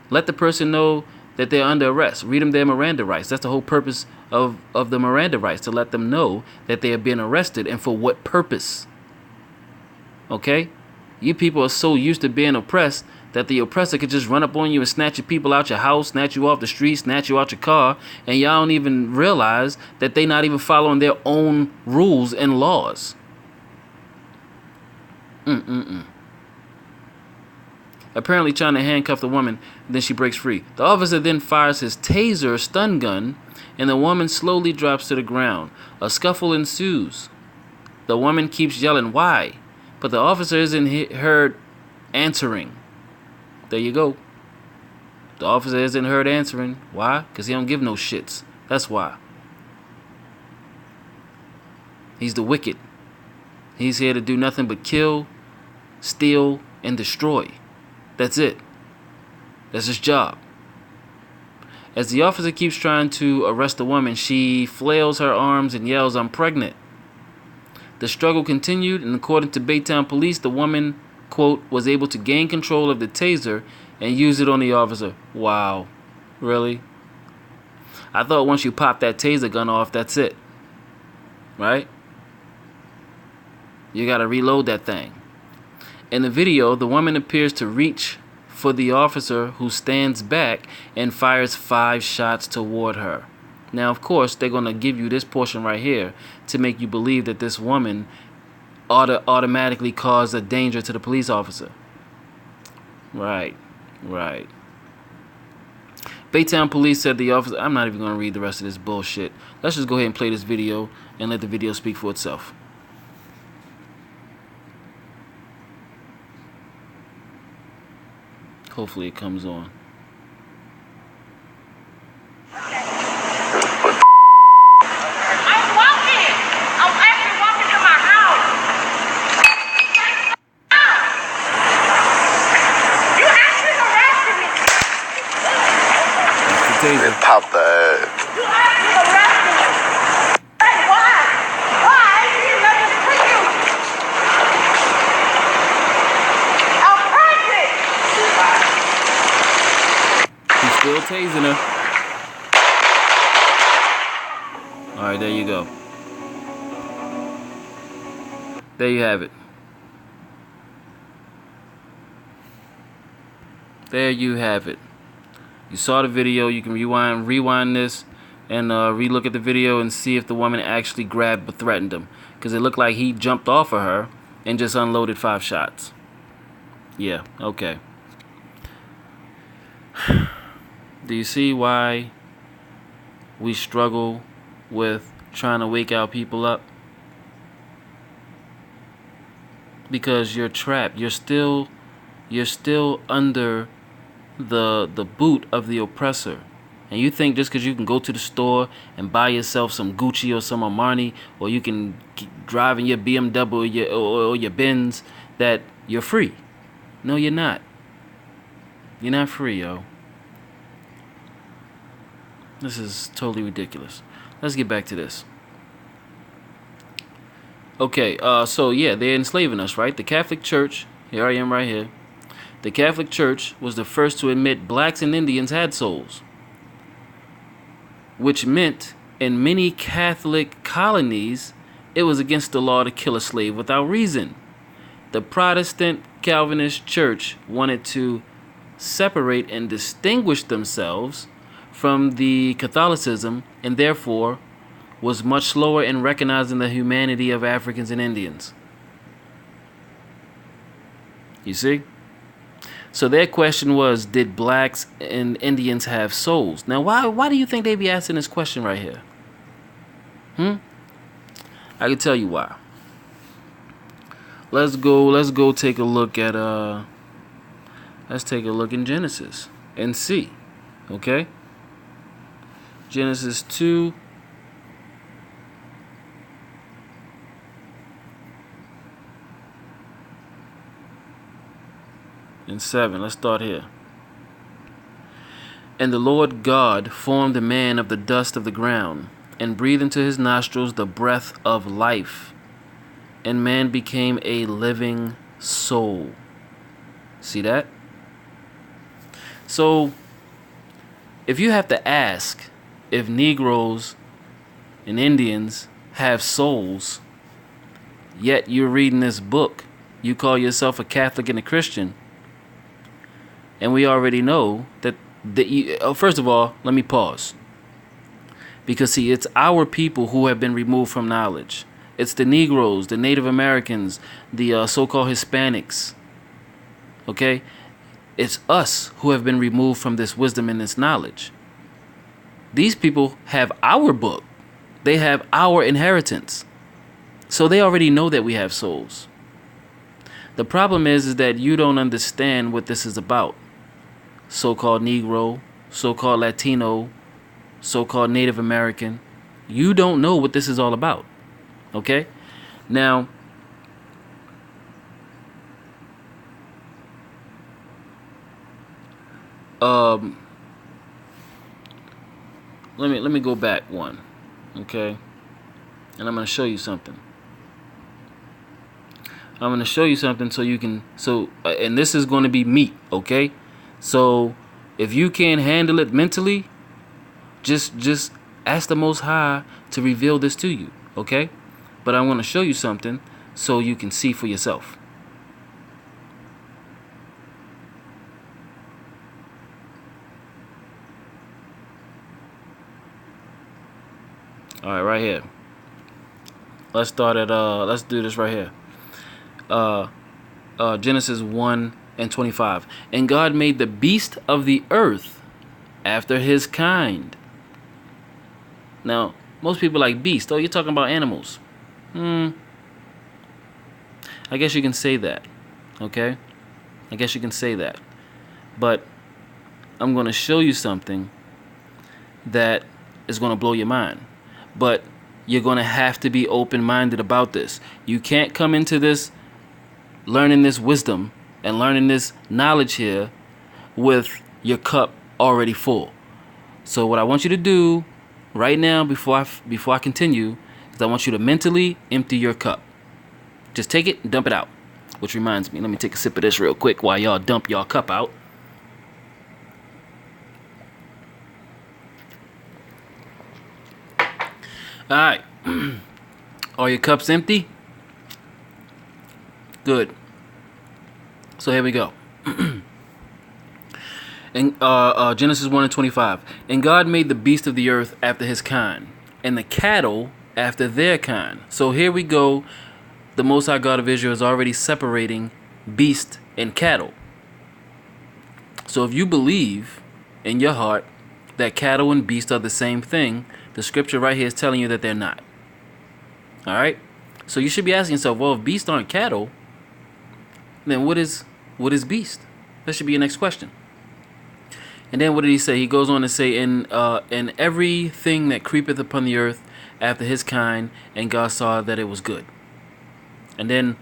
Speaker 1: Let the person know that they're under arrest. Read them their Miranda rights. That's the whole purpose of the Miranda rights, to let them know that they are being arrested and for what purpose. Okay? You people are so used to being oppressed that the oppressor could just run up on you and snatch your people out your house, snatch you off the street, snatch you out your car, and y'all don't even realize that they not even following their own rules and laws. Apparently trying to handcuff the woman, then she breaks free. The officer then fires his taser stun gun, and the woman slowly drops to the ground. A scuffle ensues. The woman keeps yelling, "Why?" But the officer isn't heard answering. There you go. The officer isn't heard answering. Why? Because he don't give no shits. That's why. He's the wicked. He's here to do nothing but kill, steal, and destroy. That's it. That's his job. As the officer keeps trying to arrest the woman, she flails her arms and yells, "I'm pregnant." The struggle continued, and according to Baytown police, the woman, quote, was able to gain control of the taser and use it on the officer. Wow. Really? I thought once you pop that taser gun off, that's it. Right? You gotta reload that thing. In the video, the woman appears to reach for the officer, who stands back and fires 5 shots toward her. Now, of course, they're going to give you this portion right here to make you believe that this woman automatically caused a danger to the police officer. Right. Baytown police said the officer... I'm not even going to read the rest of this bullshit. Let's just go ahead and play this video and let the video speak for itself. Hopefully it comes on.
Speaker 2: And pop the ass. You actually arrested me. Hey, why? Why? I didn't let this to you. I'm pregnant.
Speaker 1: He's still tasing her. Alright, there you go. There you have it. There you have it. You saw the video. You can rewind this and relook at the video and see if the woman actually grabbed or threatened him, because it looked like he jumped off of her and just unloaded 5 shots. Yeah, okay. Do you see why we struggle with trying to wake our people up? Because you're trapped. You're still under the boot of the oppressor. And you think just because you can go to the store and buy yourself some Gucci or some Armani, or you can drive in your BMW or your Benz, that you're free. No, you're not. You're not free, yo. This is totally ridiculous. Let's get back to this. Okay, so yeah, they're enslaving us, right? The Catholic Church, here I am right here. The Catholic Church was the first to admit blacks and Indians had souls, which meant in many Catholic colonies, it was against the law to kill a slave without reason. The Protestant Calvinist Church wanted to separate and distinguish themselves from the Catholicism, and therefore was much slower in recognizing the humanity of Africans and Indians. You see? So their question was, did blacks and Indians have souls? Now, why do you think they be asking this question right here? I can tell you why. Let's go take a look at let's take a look in Genesis and see. Okay? Genesis 2 and 7. Let's start here. And the Lord God formed the man of the dust of the ground, and breathed into his nostrils the breath of life, and man became a living soul. See that? So, if you have to ask if Negroes and Indians have souls, yet you're reading this book, you call yourself a Catholic and a Christian, and we already know that first of all, let me pause. Because see, it's our people who have been removed from knowledge. It's the Negroes, the Native Americans, the so-called Hispanics. Okay? It's us who have been removed from this wisdom and this knowledge. These people have our book. They have our inheritance. So they already know that we have souls. The problem is that you don't understand what this is about. So-called Negro, so-called Latino, so-called Native American. You don't know what this is all about. Okay? Now, let me go back one. Okay? And I'm going to show you something. I'm going to show you something so you can, and this is going to be meat, okay? So if you can't handle it mentally, just ask the Most High to reveal this to you, okay? But I want to show you something so you can see for yourself. All right, right here. Let's start at let's do this right here. Genesis 1:25. And God made the beast of the earth after his kind. Now, most people like beast. Oh, you're talking about animals. I guess you can say that. Okay? I guess you can say that. But I'm going to show you something that is going to blow your mind. But you're going to have to be open-minded about this. You can't come into this learning this wisdom and learning this knowledge here with your cup already full. So what I want you to do right now before I continue is I want you to mentally empty your cup. Just take it and dump it out. Which reminds me, let me take a sip of this real quick while y'all dump y'all cup out. All right. Are your cups empty? Good. So here we go. In Genesis 1:25. And God made the beast of the earth after his kind, and the cattle after their kind. So here we go. The Most High God of Israel is already separating beast and cattle. So if you believe in your heart that cattle and beast are the same thing, the scripture right here is telling you that they're not. All right? So you should be asking yourself, well, if beasts aren't cattle, then what is beast? That should be your next question. And then what did he say? He goes on to say, in everything that creepeth upon the earth after his kind, and God saw that it was good. And then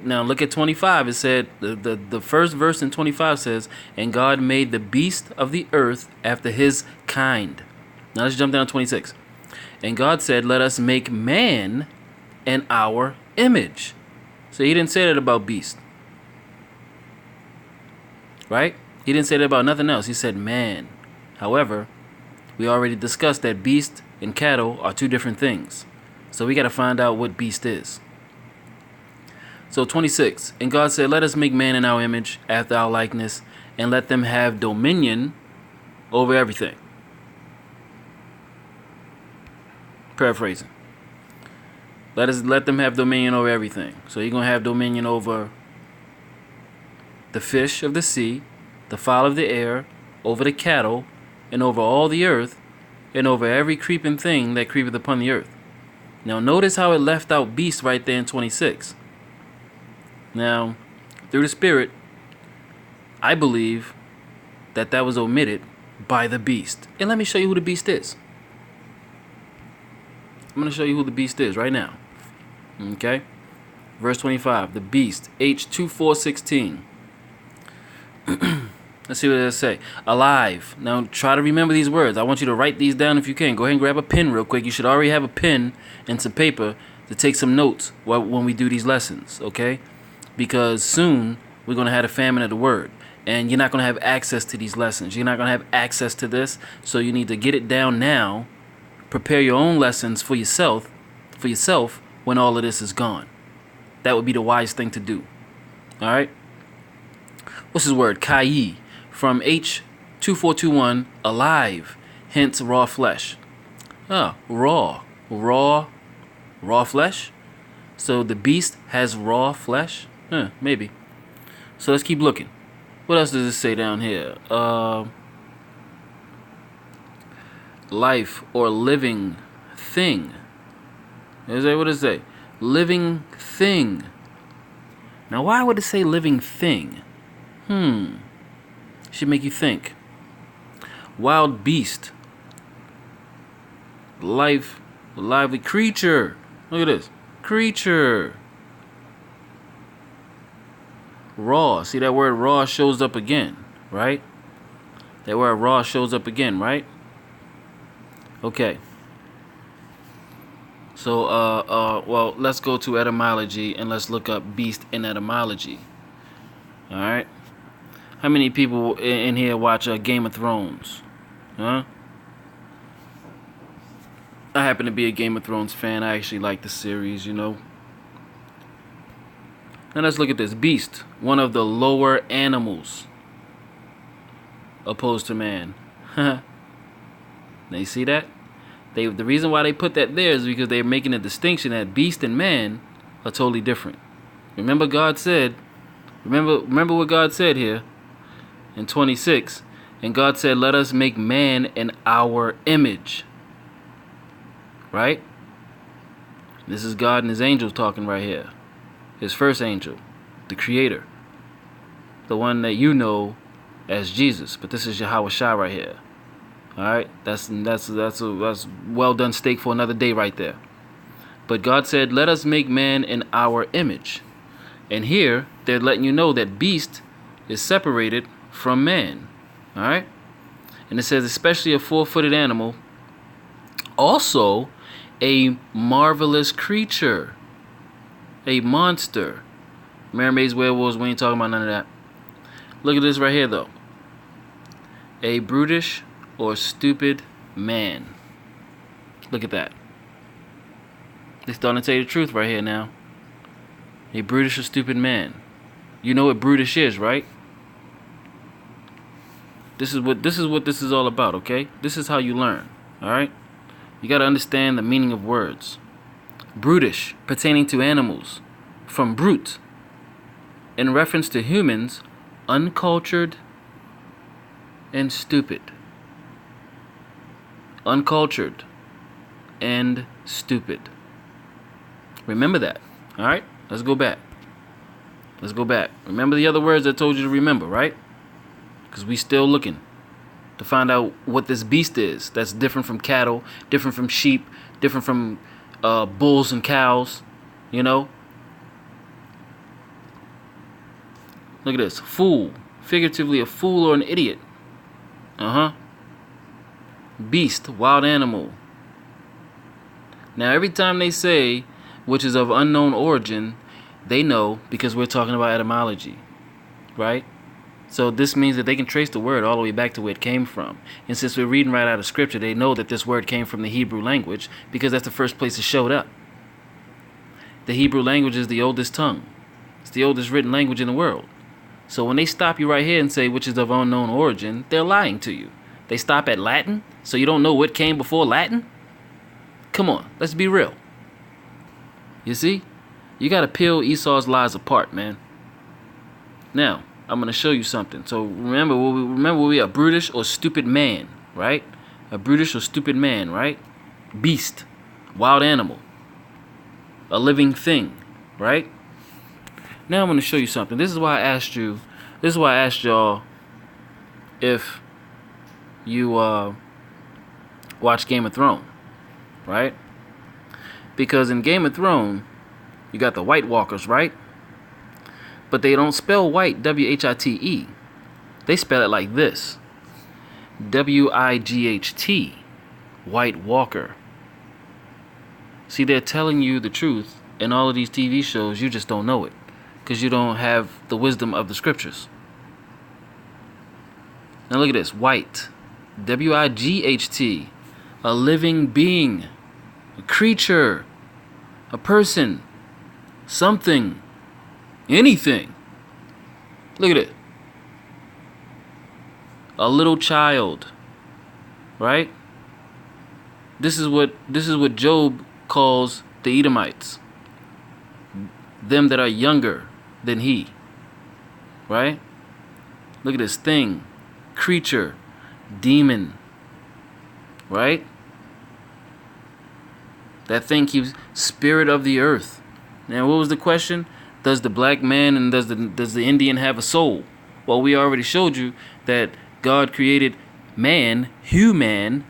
Speaker 1: now look at 25. It said the first verse in 25 says, and God made the beast of the earth after his kind. Now let's jump down to 26. And God said, let us make man in our image. So he didn't say that about beast. Right? He didn't say that about nothing else. He said man. However, we already discussed that beast and cattle are two different things. So we got to find out what beast is. So 26. And God said, let us make man in our image, after our likeness, and let them have dominion over everything. Paraphrasing. Let them have dominion over everything. So you're going to have dominion over the fish of the sea, the fowl of the air, over the cattle, and over all the earth, and over every creeping thing that creepeth upon the earth. Now notice how it left out beast right there in 26. Now, through the Spirit, I believe that was omitted by the beast. And let me show you who the beast is. I'm going to show you who the beast is right now. Okay? Verse 25. The beast, H2416. Let's see what it say. Alive. Now, try to remember these words. I want you to write these down if you can. Go ahead and grab a pen real quick. You should already have a pen and some paper to take some notes when we do these lessons. Okay? Because soon we're going to have a famine of the word. And you're not going to have access to these lessons. You're not going to have access to this. So you need to get it down now. Prepare your own lessons for yourself when all of this is gone. That would be the wise thing to do. All right? What's his word? Kai. From H2421, alive. Hence raw flesh. Raw flesh? So the beast has raw flesh? Maybe. So let's keep looking. What else does it say down here? Life or living thing. What does it say? Living thing. Now why would it say living thing? Should make you think. Wild beast. Lively creature. Look at this. Creature. Raw. See that word raw shows up again, right? That word raw shows up again, right? Okay. So, well, let's go to etymology and let's look up beast in etymology. All right. How many people in here watch Game of Thrones? Huh? I happen to be a Game of Thrones fan. I actually like the series, you know. Now let's look at this. Beast, one of the lower animals opposed to man. Now you see that? The reason why they put that there is because they're making a distinction that beast and man are totally different. Remember God said, remember what God said here in 26. And God said, let us make man in our image. Right? This is God and his angels talking right here. His first angel, the creator. The one that you know as Jesus. But this is Yahweh Shai right here. Alright? That's well done steak for another day right there. But God said, let us make man in our image. And here, they're letting you know that beast is separated from man. Alright? And it says, especially a four-footed animal. Also, a marvelous creature. A monster. Mermaids, werewolves, we ain't talking about none of that. Look at this right here, though. A brutish or stupid man. Look at that. They're starting to tell you the truth right here now. A brutish or stupid man. You know what brutish is, right? This is what this is all about, okay? This is how you learn, alright? You gotta understand the meaning of words. Brutish, pertaining to animals. From brute. In reference to humans, uncultured and stupid. Uncultured and stupid. Remember that. Alright? Let's go back. Let's go back. Remember the other words I told you to remember, right? Because we still looking. to find out what this beast is that's different from cattle, different from sheep, different from bulls and cows, you know? Look at this. Fool. Figuratively, a fool or an idiot. Beast, wild animal. Now, every time they say, which is of unknown origin, they know because we're talking about etymology, right? So this means that they can trace the word all the way back to where it came from. And since we're reading right out of scripture, they know that this word came from the Hebrew language because that's the first place it showed up. The Hebrew language is the oldest tongue. It's the oldest written language in the world. So when they stop you right here and say, which is of unknown origin, they're lying to you. They stop at Latin, so you don't know what came before Latin? Come on, let's be real. You see? You got to peel Esau's lies apart, man. Now, I'm going to show you something. So remember we are brutish or stupid man, right? A brutish or stupid man, right? Beast, wild animal, a living thing, right? Now I'm going to show you something. This is why I asked y'all if you watch Game of Thrones, right? Because in Game of Thrones, you got the White Walkers, right? But they don't spell white, W-H-I-T-E. They spell it like this. W-I-G-H-T. White Walker. See, they're telling you the truth in all of these TV shows. You just don't know it because you don't have the wisdom of the scriptures. Now look at this. White. W-I-G-H-T. A living being. A creature. A person. Something. Anything. Look at it. A little child. Right? This is what Job calls the Edomites. Them that are younger than he. Right? Look at this thing. Creature. Demon. Right? That thing keeps spirit of the earth. Now what was the question? Does the black man and does the Indian have a soul? Well, we already showed you that God created man, human,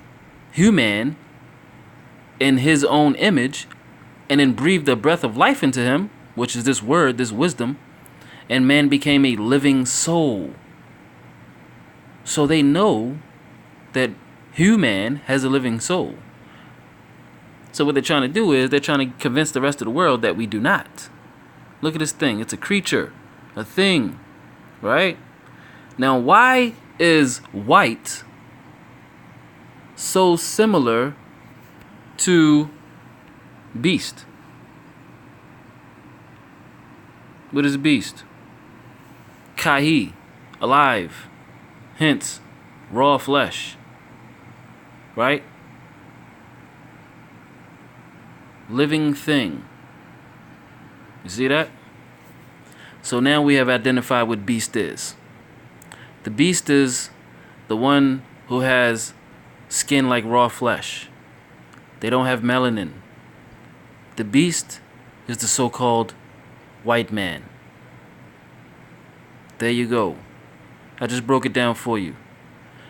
Speaker 1: in his own image, and then breathed the breath of life into him, which is this word, this wisdom, and man became a living soul. So they know that human has a living soul. So what they're trying to do is they're trying to convince the rest of the world that we do not. Look at this thing. It's a creature, a thing, right? Now, why is white so similar to beast? What is beast? Kahi, alive, hence raw flesh, right? Living thing. You see that? So now we have identified what beast is. The beast is the one who has skin like raw flesh. They don't have melanin. The beast is the so-called white man. There you go. I just broke it down for you.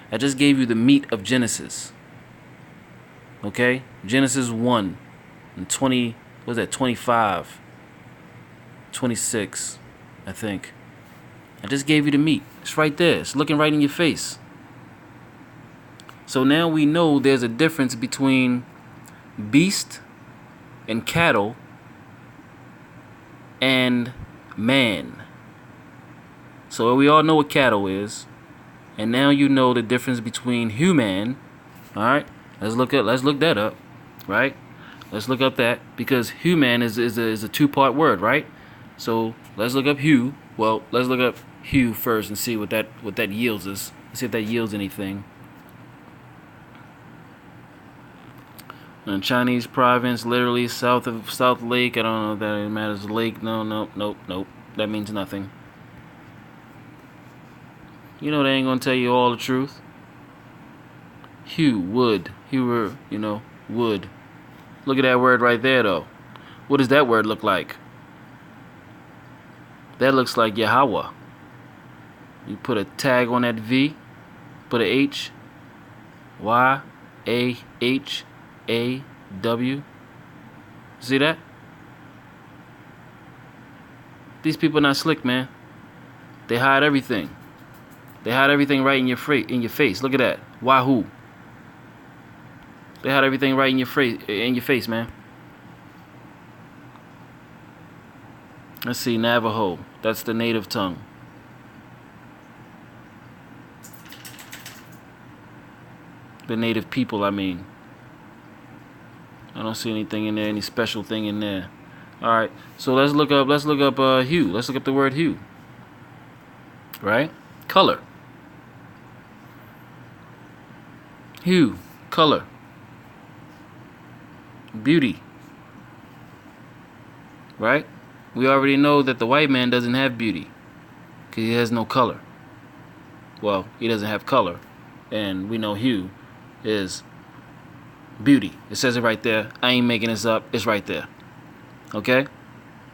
Speaker 1: I just gave you the meat of Genesis. Okay? Genesis 1 and 20, what was that, 25, 26, I think. I just gave you the meat. It's right there. It's looking right in your face. So now we know there's a difference between beast and cattle and man. So we all know what cattle is. And now you know the difference between human. Alright? Let's look that up. Right? Let's look up that. Because human is a two-part word, right? So let's look up hue. Well, let's look up hue first and see what that yields us. Let's see if that yields anything. In Chinese province, literally south lake. I don't know if that matters. Lake. Nope. That means nothing. You know they ain't gonna tell you all the truth. Hue, wood. Hewer, wood. Look at that word right there, though. What does that word look like? That looks like Yahweh. You put a tag on that V, put a H, Y-A-H-A-W. See that? These people not slick, man. They hide everything. They hide everything right in your face. Look at that. Wahoo. They hide everything right in your face, man. Let's see, Navajo. That's the native tongue. The native people, I mean. I don't see anything in there, any special thing in there. All right, so let's look up hue. Let's look up the word hue. Right? Color. Hue, color. Beauty. Right? We already know that the white man doesn't have beauty because he has no color. Well, he doesn't have color, and we know hue is beauty. It says it right there. I ain't making this up. It's right there. Okay?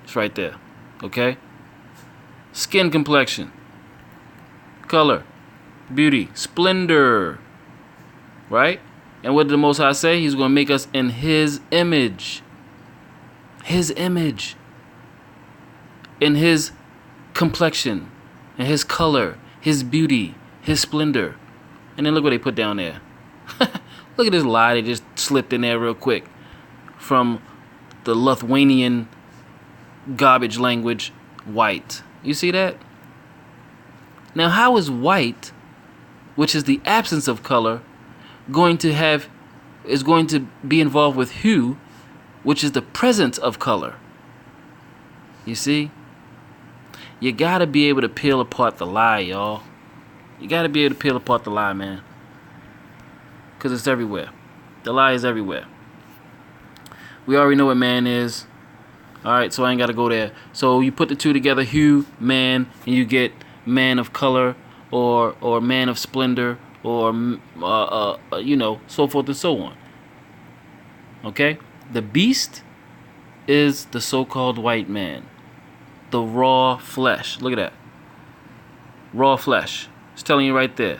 Speaker 1: It's right there. Okay? Skin complexion. Color. Beauty. Splendor. Right? And what did the Most High say? He's going to make us in His image. His image. In His complexion. In His color. His beauty. His splendor. And then look what they put down there. Look at this lie they just slipped in there real quick. From the Lithuanian garbage language, white. You see that? Now, how is white, which is the absence of color, going to be involved with hue, which is the presence of color? You see? You gotta be able to peel apart the lie, y'all. You gotta be able to peel apart the lie, man. Because it's everywhere. The lie is everywhere. We already know what man is. Alright, so I ain't got to go there. So you put the two together, hue, man, and you get man of color or man of splendor or, so forth and so on. Okay? The beast is the so-called white man. The raw flesh. Look at that. Raw flesh. It's telling you right there.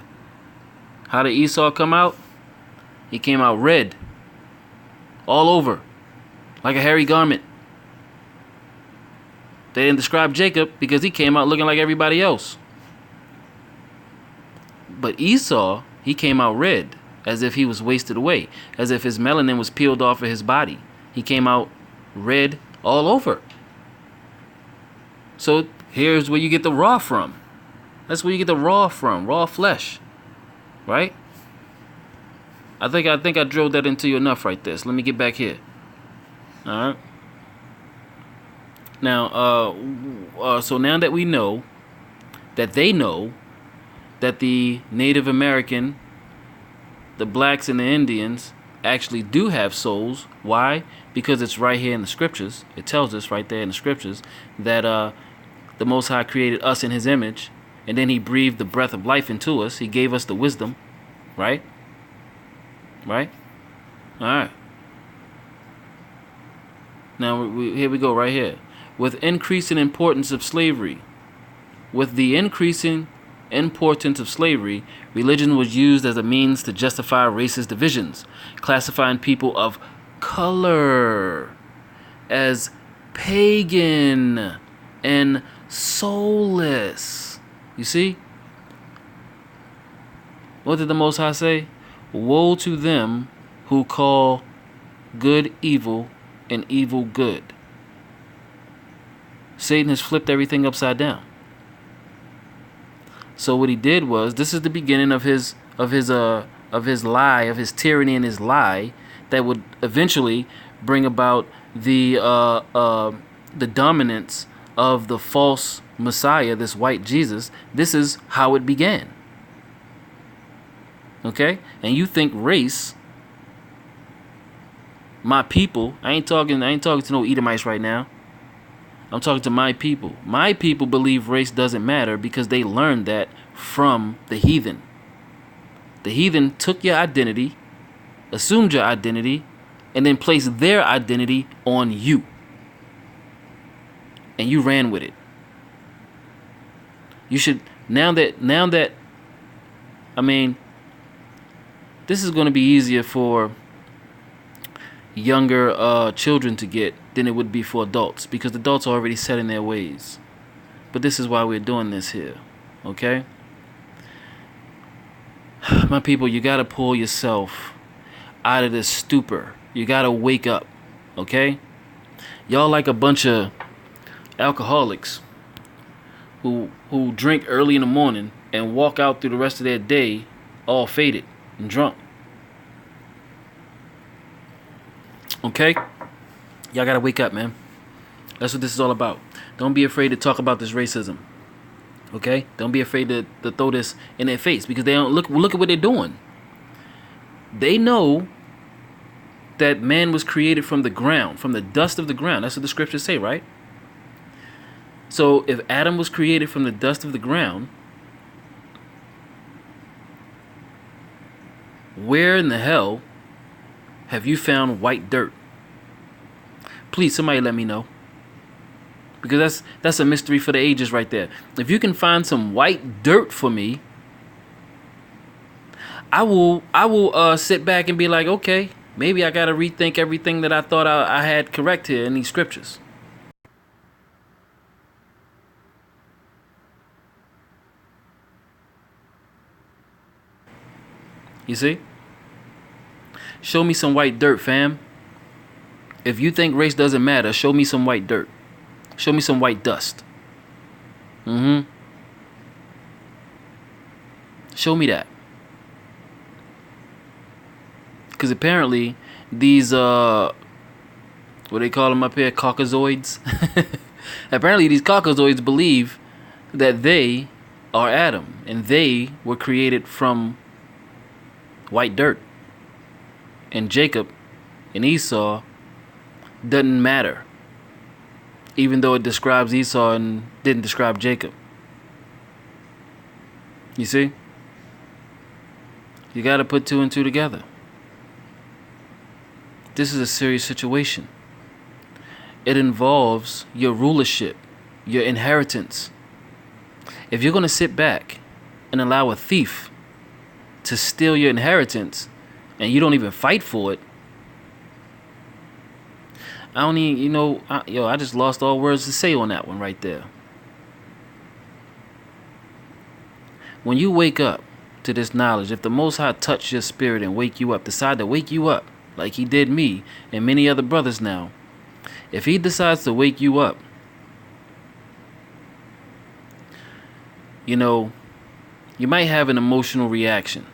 Speaker 1: How did Esau come out? He came out red. All over. Like a hairy garment. They didn't describe Jacob because he came out looking like everybody else. But Esau, he came out red. As if he was wasted away. As if his melanin was peeled off of his body. He came out red all over. So here's where you get the raw from. That's where you get the raw from. Raw flesh. Right? I think I drilled that into you enough right there. So let me get back here. All right. Now, so now that we know that they know that the Native American, the blacks and the Indians actually do have souls. Why? Because it's right here in the scriptures. It tells us right there in the scriptures that the Most High created us in His image, and then He breathed the breath of life into us. He gave us the wisdom, right? Right? All right. Now, here we go right here. With increasing importance of slavery. With the increasing importance of slavery, religion was used as a means to justify racist divisions, classifying people of color as pagan and soulless. You see? What did the Most High say? Woe to them who call good evil and evil good. Satan has flipped everything upside down. So what he did was, this is the beginning of his lie, of his tyranny and his lie that would eventually bring about the dominance of the false Messiah, this white Jesus. This is how it began. Okay? And you think race, my people, I ain't talking to no Edomites right now. I'm talking to my people. My people believe race doesn't matter because they learned that from the heathen. The heathen took your identity, assumed your identity, and then placed their identity on you. And you ran with it. You should, now that, I mean, this is going to be easier for younger children to get than it would be for adults, because adults are already set in their ways. But this is why we're doing this here, okay? My people, you got to pull yourself out of this stupor. You got to wake up, okay? Y'all like a bunch of alcoholics who drink early in the morning and walk out through the rest of their day all faded and drunk. Okay? Y'all gotta wake up, man. That's what this is all about. Don't be afraid to talk about this racism. Okay? Don't be afraid to throw this in their face, because they don't look at what they're doing. They know that man was created from the ground, from the dust of the ground. That's what the scriptures say, right? So if Adam was created from the dust of the ground, where in the hell have you found white dirt? Please, somebody let me know. Because that's a mystery for the ages right there. If you can find some white dirt for me, I will sit back and be like, okay, maybe I gotta rethink everything that I thought I had correct here in these scriptures. You see? Show me some white dirt, fam. If you think race doesn't matter, show me some white dirt. Show me some white dust. Show me that. Because apparently these, what they call them up here, Caucasoids. Apparently these Caucasoids believe that they are Adam and they were created from white dirt. And Jacob and Esau doesn't matter, even though it describes Esau and didn't describe Jacob. You see? You got to put two and two together. This is a serious situation. It involves your rulership, your inheritance. If you're going to sit back and allow a thief to steal your inheritance and you don't even fight for it, I don't even, I just lost all words to say on that one right there. When you wake up to this knowledge, if the Most High touch your spirit and wake you up, decide to wake you up, like he did me and many other brothers now, if he decides to wake you up, you might have an emotional reaction.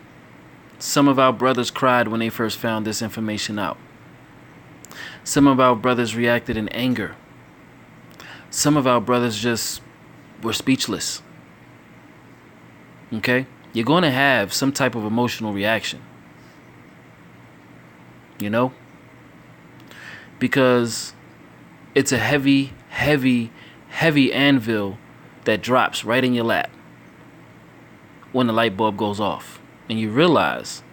Speaker 1: Some of our brothers cried when they first found this information out. Some of our brothers reacted in anger. Some of our brothers just were speechless. Okay? You're going to have some type of emotional reaction. Because it's a heavy, heavy, heavy anvil that drops right in your lap when the light bulb goes off. And you realize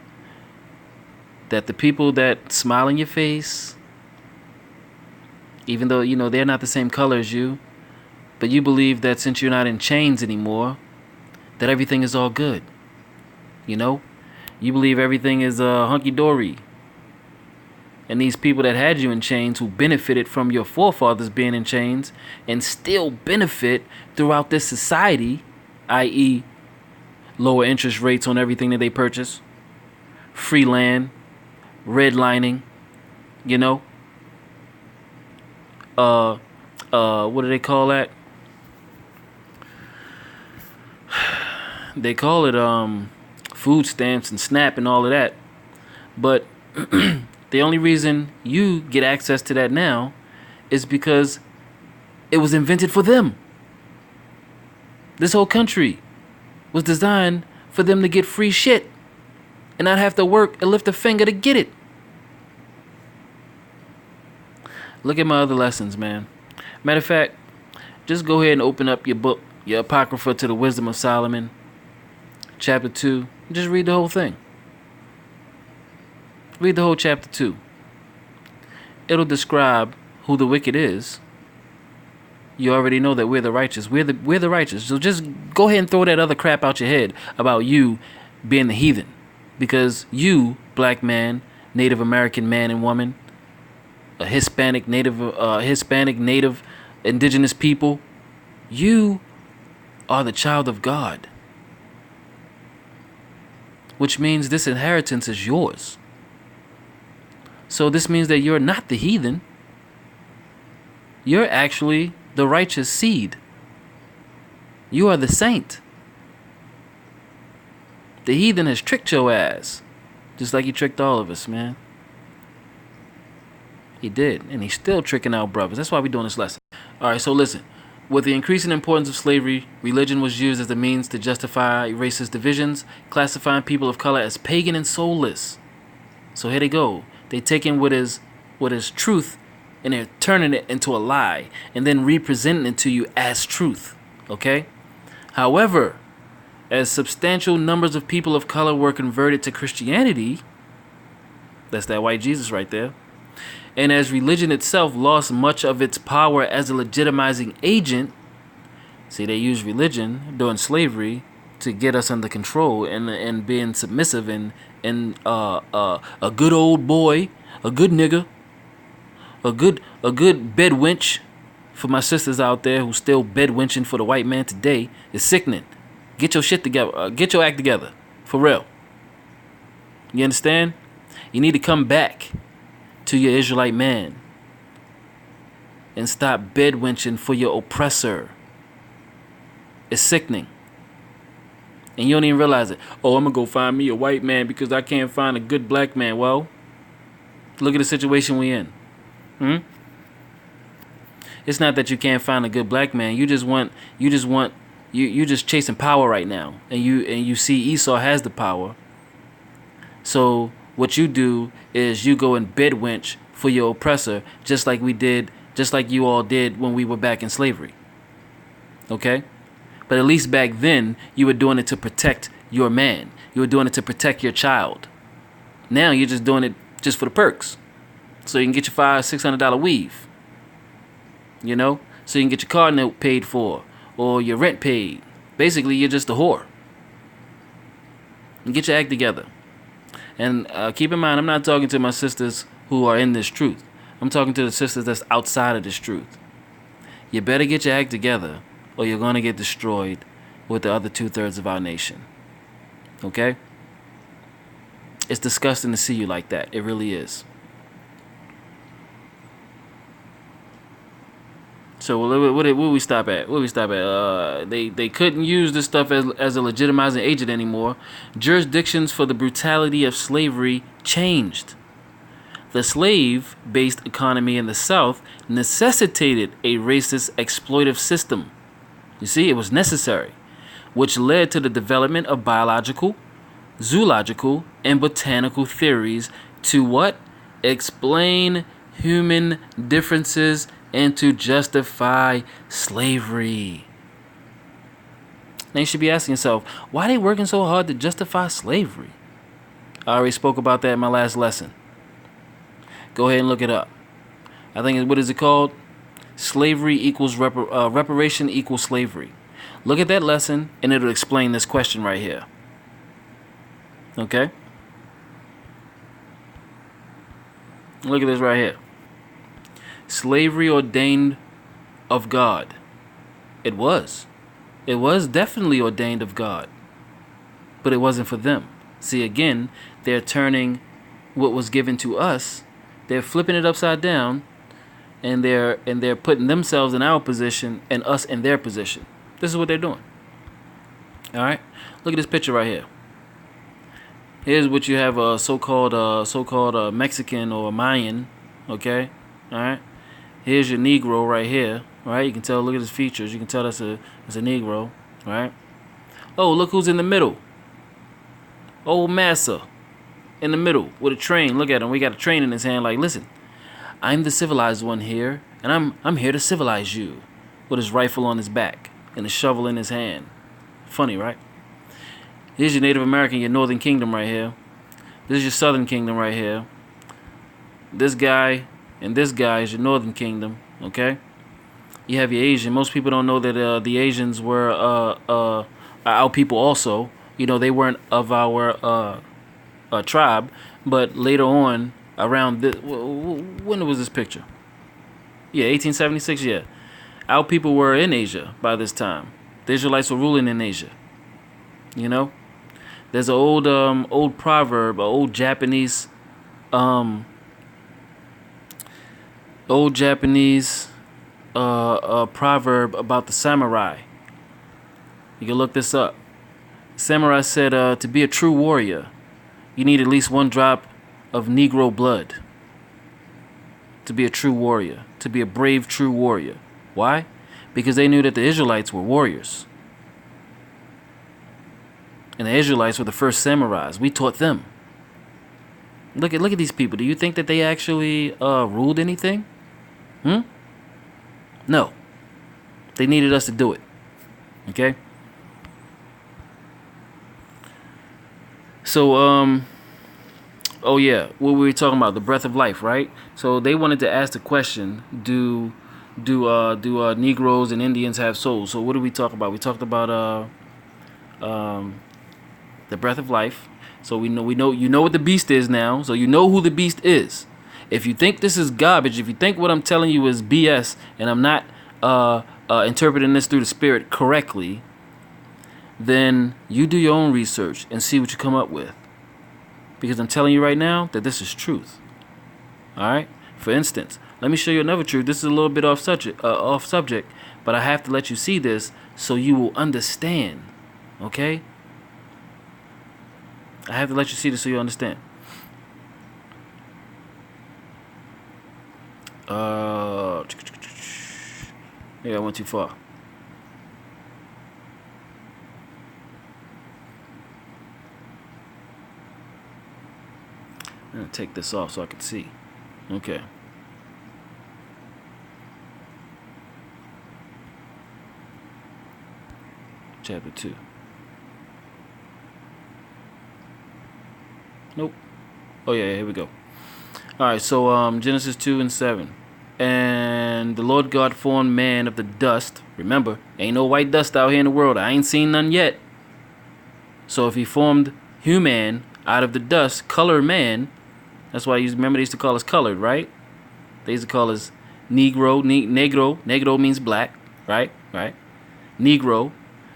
Speaker 1: that the people that smile in your face, even though, they're not the same color as you, but you believe that since you're not in chains anymore, that everything is all good. You believe everything is hunky-dory. And these people that had you in chains, who benefited from your forefathers being in chains and still benefit throughout this society, i.e., lower interest rates on everything that they purchase, free land, redlining, what do they call that? They call it food stamps and SNAP and all of that. But the only reason you get access to that now is because it was invented for them. This whole country was designed for them to get free shit and not have to work and lift a finger to get it. Look at my other lessons, man. Matter of fact, just go ahead and open up your book, your Apocrypha to the Wisdom of Solomon, chapter 2. Just read the whole thing. Read the whole chapter 2. It'll describe who the wicked is. You already know that we're the righteous. We're the righteous. So just go ahead and throw that other crap out your head about you being the heathen. Because you, black man, Native American man and woman, a Hispanic, Native, indigenous people, you are the child of God. Which means this inheritance is yours. So this means that you're not the heathen. You're actually the righteous seed. You are the saint. The heathen has tricked your ass. Just like he tricked all of us, man. He did. And he's still tricking our brothers. That's why we're doing this lesson. Alright, so listen. With the increasing importance of slavery, religion was used as a means to justify racist divisions, classifying people of color as pagan and soulless. So here they go. They taking what is truth and they're turning it into a lie and then representing it to you as truth. Okay? However, as substantial numbers of people of color were converted to Christianity, that's that white Jesus right there, and as religion itself lost much of its power as a legitimizing agent, see, they used religion during slavery to get us under control and being submissive and a good old boy, a good nigga, a good bed wench. For my sisters out there who still bed wenching for the white man today, is sickening. Get your shit together. Get your act together. For real. You understand? You need to come back to your Israelite man and stop bed wenching for your oppressor. It's sickening. And you don't even realize it. Oh, I'm going to go find me a white man because I can't find a good black man. Well, look at the situation we in. It's not that you can't find a good black man. You just chasing power right now. And you see Esau has the power. So what you do is you go and bed wench for your oppressor, just like you all did when we were back in slavery. Okay? But at least back then, you were doing it to protect your man. You were doing it to protect your child. Now you're just doing it just for the perks. So you can get your $500-$600 weave. You know? So you can get your car note paid for. Or your rent paid. Basically, you're just a whore. And get your act together. And keep in mind, I'm not talking to my sisters who are in this truth. I'm talking to the sisters that's outside of this truth. You better get your act together, or you're going to get destroyed with the other 2/3 of our nation. Okay? It's disgusting to see you like that. It really is. So what we stop at? They couldn't use this stuff as a legitimizing agent anymore. Jurisdictions for the brutality of slavery changed. The slave-based economy in the South necessitated a racist, exploitive system. You see, it was necessary, which led to the development of biological, zoological, and botanical theories to what? Explain human differences and to justify slavery. Now you should be asking yourself, why are they working so hard to justify slavery? I already spoke about that in my last lesson. Go ahead and look it up. I think, what is it called? Slavery equals reparation equals slavery. Look at that lesson and it'll explain this question right here. Okay? Look at this right here. Slavery ordained of God. It was. It was definitely ordained of God. But it wasn't for them. See, again, they're turning what was given to us, they're flipping it upside down, and they're putting themselves in our position and us in their position. This is what they're doing. All right? Look at this picture right here. Here's what you have a so-called Mexican or Mayan, okay? All right? Here's your Negro right here, right? You can tell, look at his features. You can tell that's a Negro, right? Oh, look who's in the middle. Old Massa in the middle with a train. Look at him. We got a train in his hand like, listen, I'm the civilized one here, and I'm here to civilize you. With his rifle on his back and a shovel in his hand. Funny, right? Here's your Native American, your Northern Kingdom right here. This is your Southern Kingdom right here. This guy and this guy is your Northern Kingdom, okay? You have your Asian. Most people don't know that the Asians were our people also. You know, they weren't of our tribe, but later on, around this, when was this picture? Yeah, 1876. Yeah, our people were in Asia by this time. The Israelites were ruling in Asia. You know, there's an old proverb, an um, old Japanese proverb about the samurai. You can look this up. Samurai said, to be a true warrior, you need at least one drop of Negro blood. To be a true warrior, to be a brave, true warrior. Why? Because they knew that the Israelites were warriors. And the Israelites were the first samurais. We taught them. Look at these people. Do you think that they actually ruled anything? No. They needed us to do it. Okay? So, oh yeah, what were we talking about? The breath of life, right? So they wanted to ask the question, do Negroes and Indians have souls? So what did we talk about? We talked about the breath of life. So we know you know what the beast is now. So you know who the beast is. If you think this is garbage, if you think what I'm telling you is BS, and I'm not interpreting this through the spirit correctly, then you do your own research and see what you come up with. Because I'm telling you right now that this is truth. All right. For instance, let me show you another truth. This is a little bit off subject, but I have to let you see this so you will understand. Okay. I have to let you see this so you understand. Yeah, I went too far. I'm gonna take this off so I can see. Okay. Chapter 2. Nope. Oh yeah, here we go. Alright, so Genesis 2:7. And the Lord God formed man of the dust. Remember, ain't no white dust out here in the world. I ain't seen none yet. So if he formed human out of the dust, color man, that's why remember they used to call us colored, right? They used to call us Negro. Negro means black, right? Right. Negro.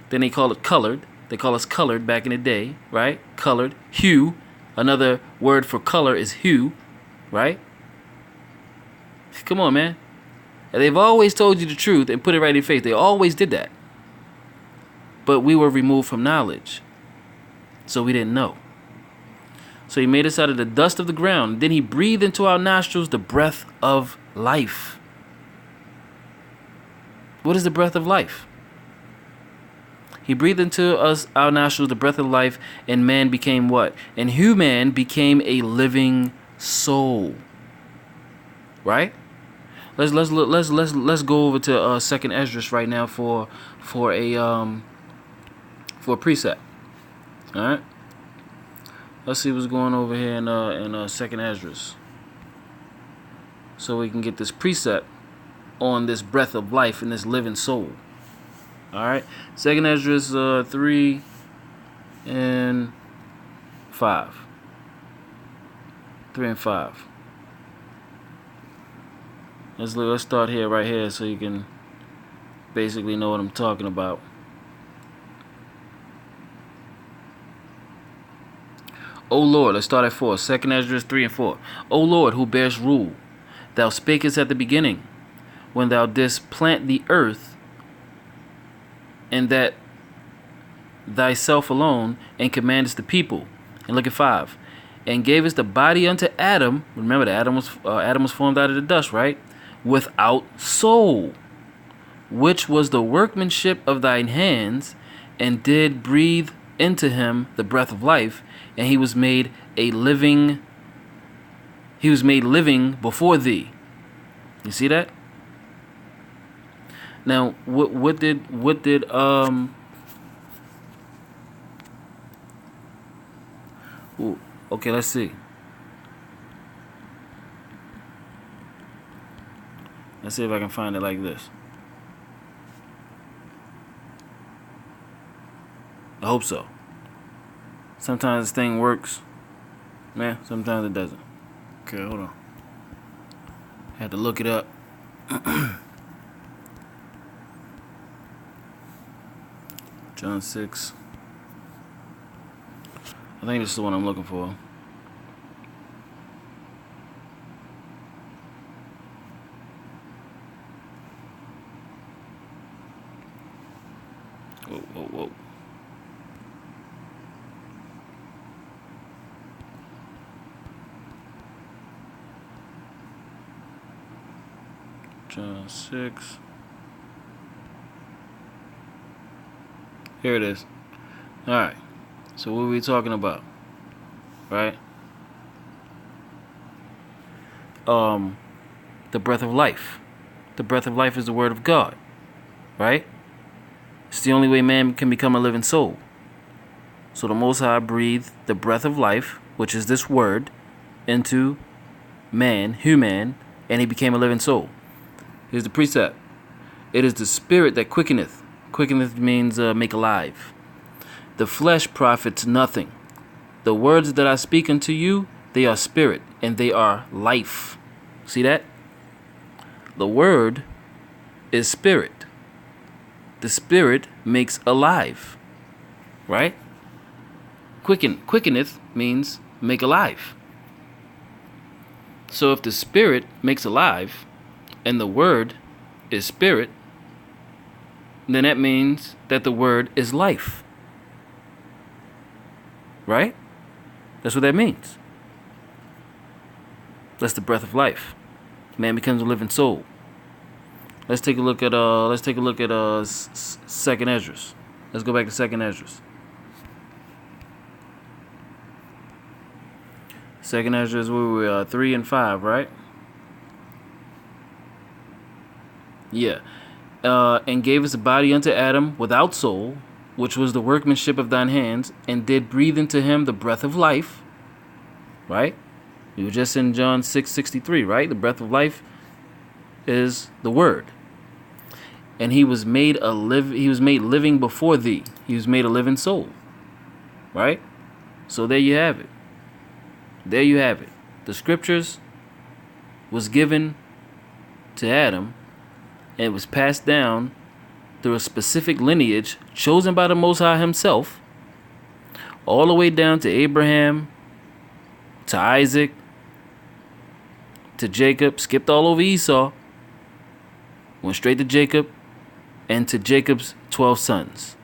Speaker 1: Then they call it colored. They call us colored back in the day, right? Colored. Hue. Another word for color is hue, right? Come on, man. They've always told you the truth and put it right in your face. They always did that. But we were removed from knowledge. So we didn't know. So he made us out of the dust of the ground. Then he breathed into our nostrils the breath of life. What is the breath of life? He breathed into us, our nostrils, the breath of life, and man became what? And human became a living soul. Right? Let's go over to Second Esdras right now for a precept. All right. Let's see what's going over here in Second Esdras, so we can get this precept on this breath of life and this living soul. All right. Second Esdras 3 and 5. 3 and 5. Let's start here, right here, so you can basically know what I'm talking about. O Lord, let's start at 4. Second Esdras 3 and 4. O Lord, who bears rule, thou spakest at the beginning, when thou didst plant the earth, and that thyself alone, and commandest the people. And look at 5. And gavest the body unto Adam. Remember that Adam was formed out of the dust, right? Without soul, which was the workmanship of thine hands, and did breathe into him the breath of life, and he was made living before thee. You see that? Now, what did ooh, okay, let's see. Let's see if I can find it like this. I hope so. Sometimes this thing works Man, sometimes it doesn't. Okay, hold on. Had to look it up. John 6. I think this is the one I'm looking for. Whoa. John 6. Here it is. Alright. So what are we talking about? Right? The breath of life. The breath of life is the word of God. Right? It's the only way man can become a living soul. So the Most High breathed the breath of life, which is this word, into man, human, and he became a living soul. Here's the precept. It is the spirit that quickeneth. Quickeneth means make alive. The flesh profits nothing. The words that I speak unto you, they are spirit, and they are life. See that? The word is spirit. The spirit makes alive. Right? Quickeneth means make alive. So if the spirit makes alive, and the word is spirit, then that means that the word is life. Right? That's what that means. That's the breath of life. Man becomes a living soul. Let's take a look at Second Esdras. Let's go back to Second Esdras. Second Esdras, where we are 3 and 5, right? Yeah. And gave us a body unto Adam without soul, which was the workmanship of thine hands, and did breathe into him the breath of life. Right? We were just in John 6:63, right? The breath of life is the word. And he was made living before thee. He was made a living soul. Right? So there you have it. There you have it. The scriptures was given to Adam, and it was passed down through a specific lineage chosen by the Most High himself, all the way down to Abraham, to Isaac, to Jacob, skipped all over Esau, went straight to Jacob, and to Jacob's 12 sons.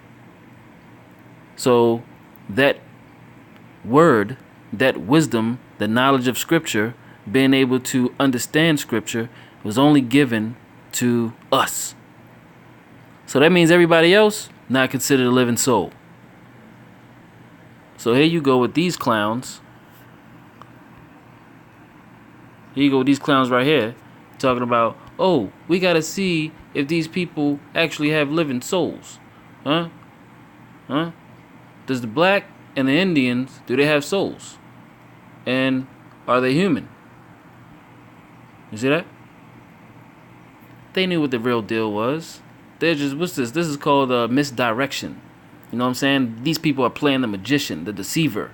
Speaker 1: So that word, that wisdom, the knowledge of Scripture, being able to understand Scripture, was only given to us. So that means everybody else not considered a living soul. So here you go with these clowns. Here you go with these clowns right here, talking about, oh, we got to see if these people actually have living souls. Huh? Does the black and the Indians, do they have souls? And are they human? You see that? They knew what the real deal was. They're just, what's this? This is called misdirection. You know what I'm saying? These people are playing the magician, the deceiver.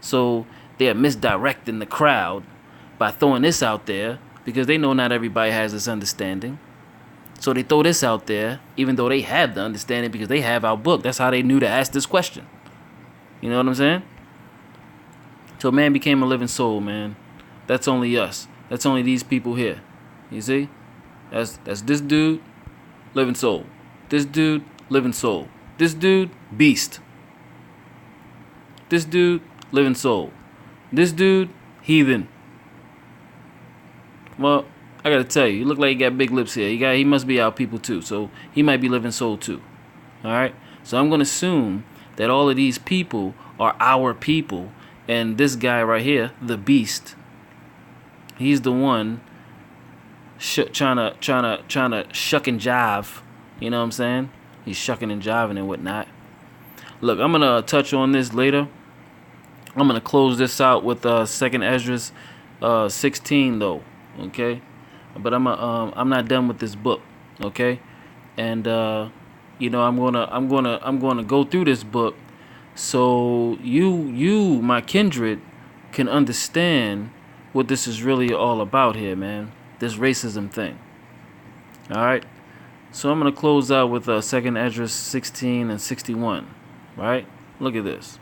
Speaker 1: So they are misdirecting the crowd by throwing this out there, because they know not everybody has this understanding. So they throw this out there, even though they have the understanding, because they have our book. That's how they knew to ask this question. You know what I'm saying? So man became a living soul, man. That's only us. That's only these people here. You see? That's this dude, living soul. This dude, living soul. This dude, beast. This dude, living soul. This dude, heathen. Well, I gotta tell you look like he got big lips here. He must be our people too, so he might be living soul too. Alright? So I'm gonna assume that all of these people are our people, and this guy right here, the beast, he's the one trying to shuck and jive. You know what I'm saying? He's shucking and jiving and whatnot. Look, I'm gonna touch on this later. I'm gonna close this out with Second Esdras 16 though. Okay, but I'm not done with this book. Okay, and you know, I'm gonna go through this book, so you my kindred can understand what this is really all about here, man. This racism thing. All right. So I'm going to close out with 2nd Esdras 16 and 61. Right? Look at this.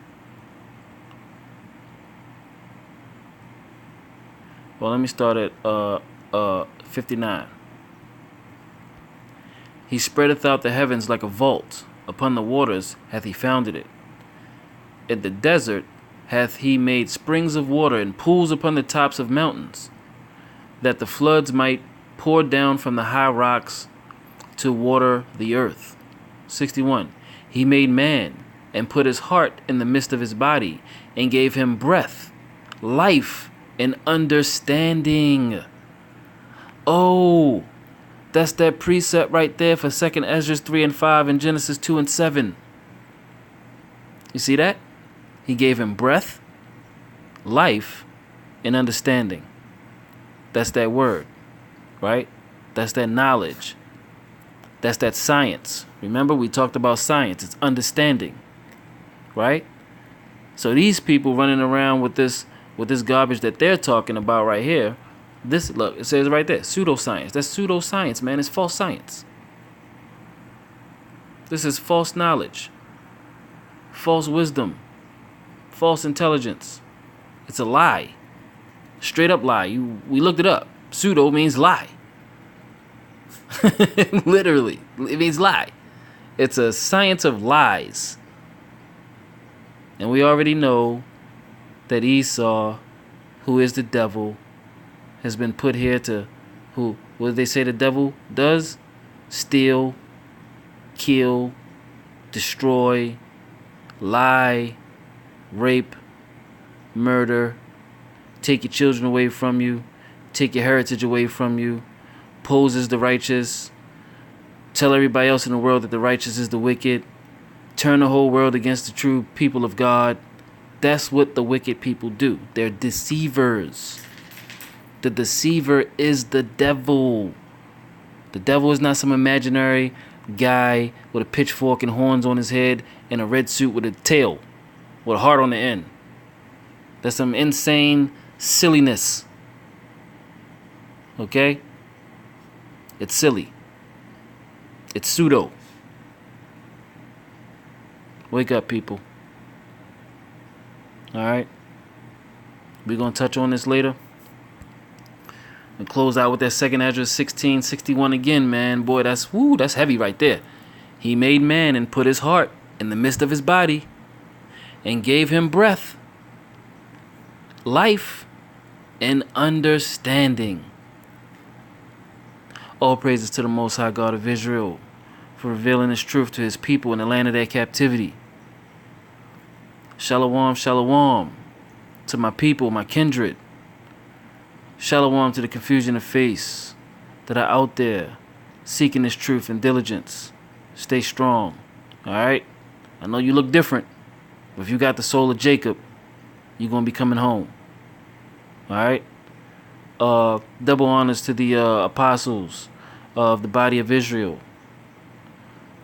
Speaker 1: Well, let me start at 59. He spreadeth out the heavens like a vault. Upon the waters hath he founded it. In the desert hath he made springs of water and pools upon the tops of mountains, that the floods might pour down from the high rocks to water the earth. 61. He made man and put his heart in the midst of his body and gave him breath, life, and understanding. Oh, that's that precept right there for 2nd Esdras 3 and 5 and Genesis 2 and 7. You see that? He gave him breath, life, and understanding. That's that word, right? That's that knowledge. That's that science. Remember, we talked about science. It's understanding, right? So these people running around with this garbage that they're talking about right here, this, look, it says right there, pseudoscience. That's pseudoscience, man. It's false science. This is false knowledge, false wisdom, false intelligence. It's a lie. Straight up lie. We looked it up. Pseudo means lie. Literally, it means lie. It's a science of lies. And we already know that Esau, who is the devil, has been put here to, what do they say the devil does? Steal, kill, destroy, lie, rape, murder, take your children away from you, take your heritage away from you, pose as the righteous, tell everybody else in the world that the righteous is the wicked, turn the whole world against the true people of God. That's what the wicked people do. They're deceivers. The deceiver is the devil. The devil is not some imaginary guy with a pitchfork and horns on his head and a red suit with a tail, with a heart on the end. That's some insane silliness. Okay? It's silly. It's pseudo. Wake up, people. Alright? We're going to touch on this later. And close out with that 2nd Esdras 16:61 again, man. Boy, that's heavy right there. He made man and put his heart in the midst of his body and gave him breath, life, and understanding. All praises to the Most High God of Israel for revealing his truth to his people in the land of their captivity. Shalom, shalom to my people, my kindred. Shalom to the confusion of face that are out there seeking this truth and diligence. Stay strong, all right? I know you look different, but if you got the soul of Jacob, you're going to be coming home, all right? Double honors to the apostles of the body of Israel.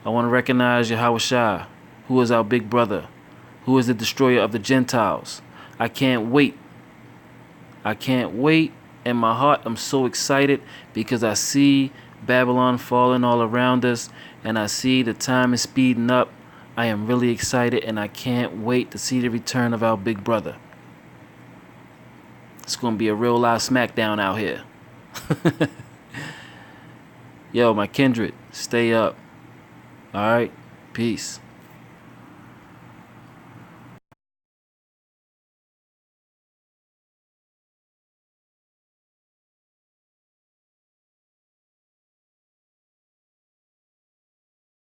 Speaker 1: I want to recognize Yahweh Shai, who is our big brother, who is the destroyer of the Gentiles. I can't wait. I can't wait. In my heart, I'm so excited because I see Babylon falling all around us and I see the time is speeding up. I am really excited and I can't wait to see the return of our big brother. It's going to be a real live smackdown out here. Yo, my kindred, stay up. All right, peace.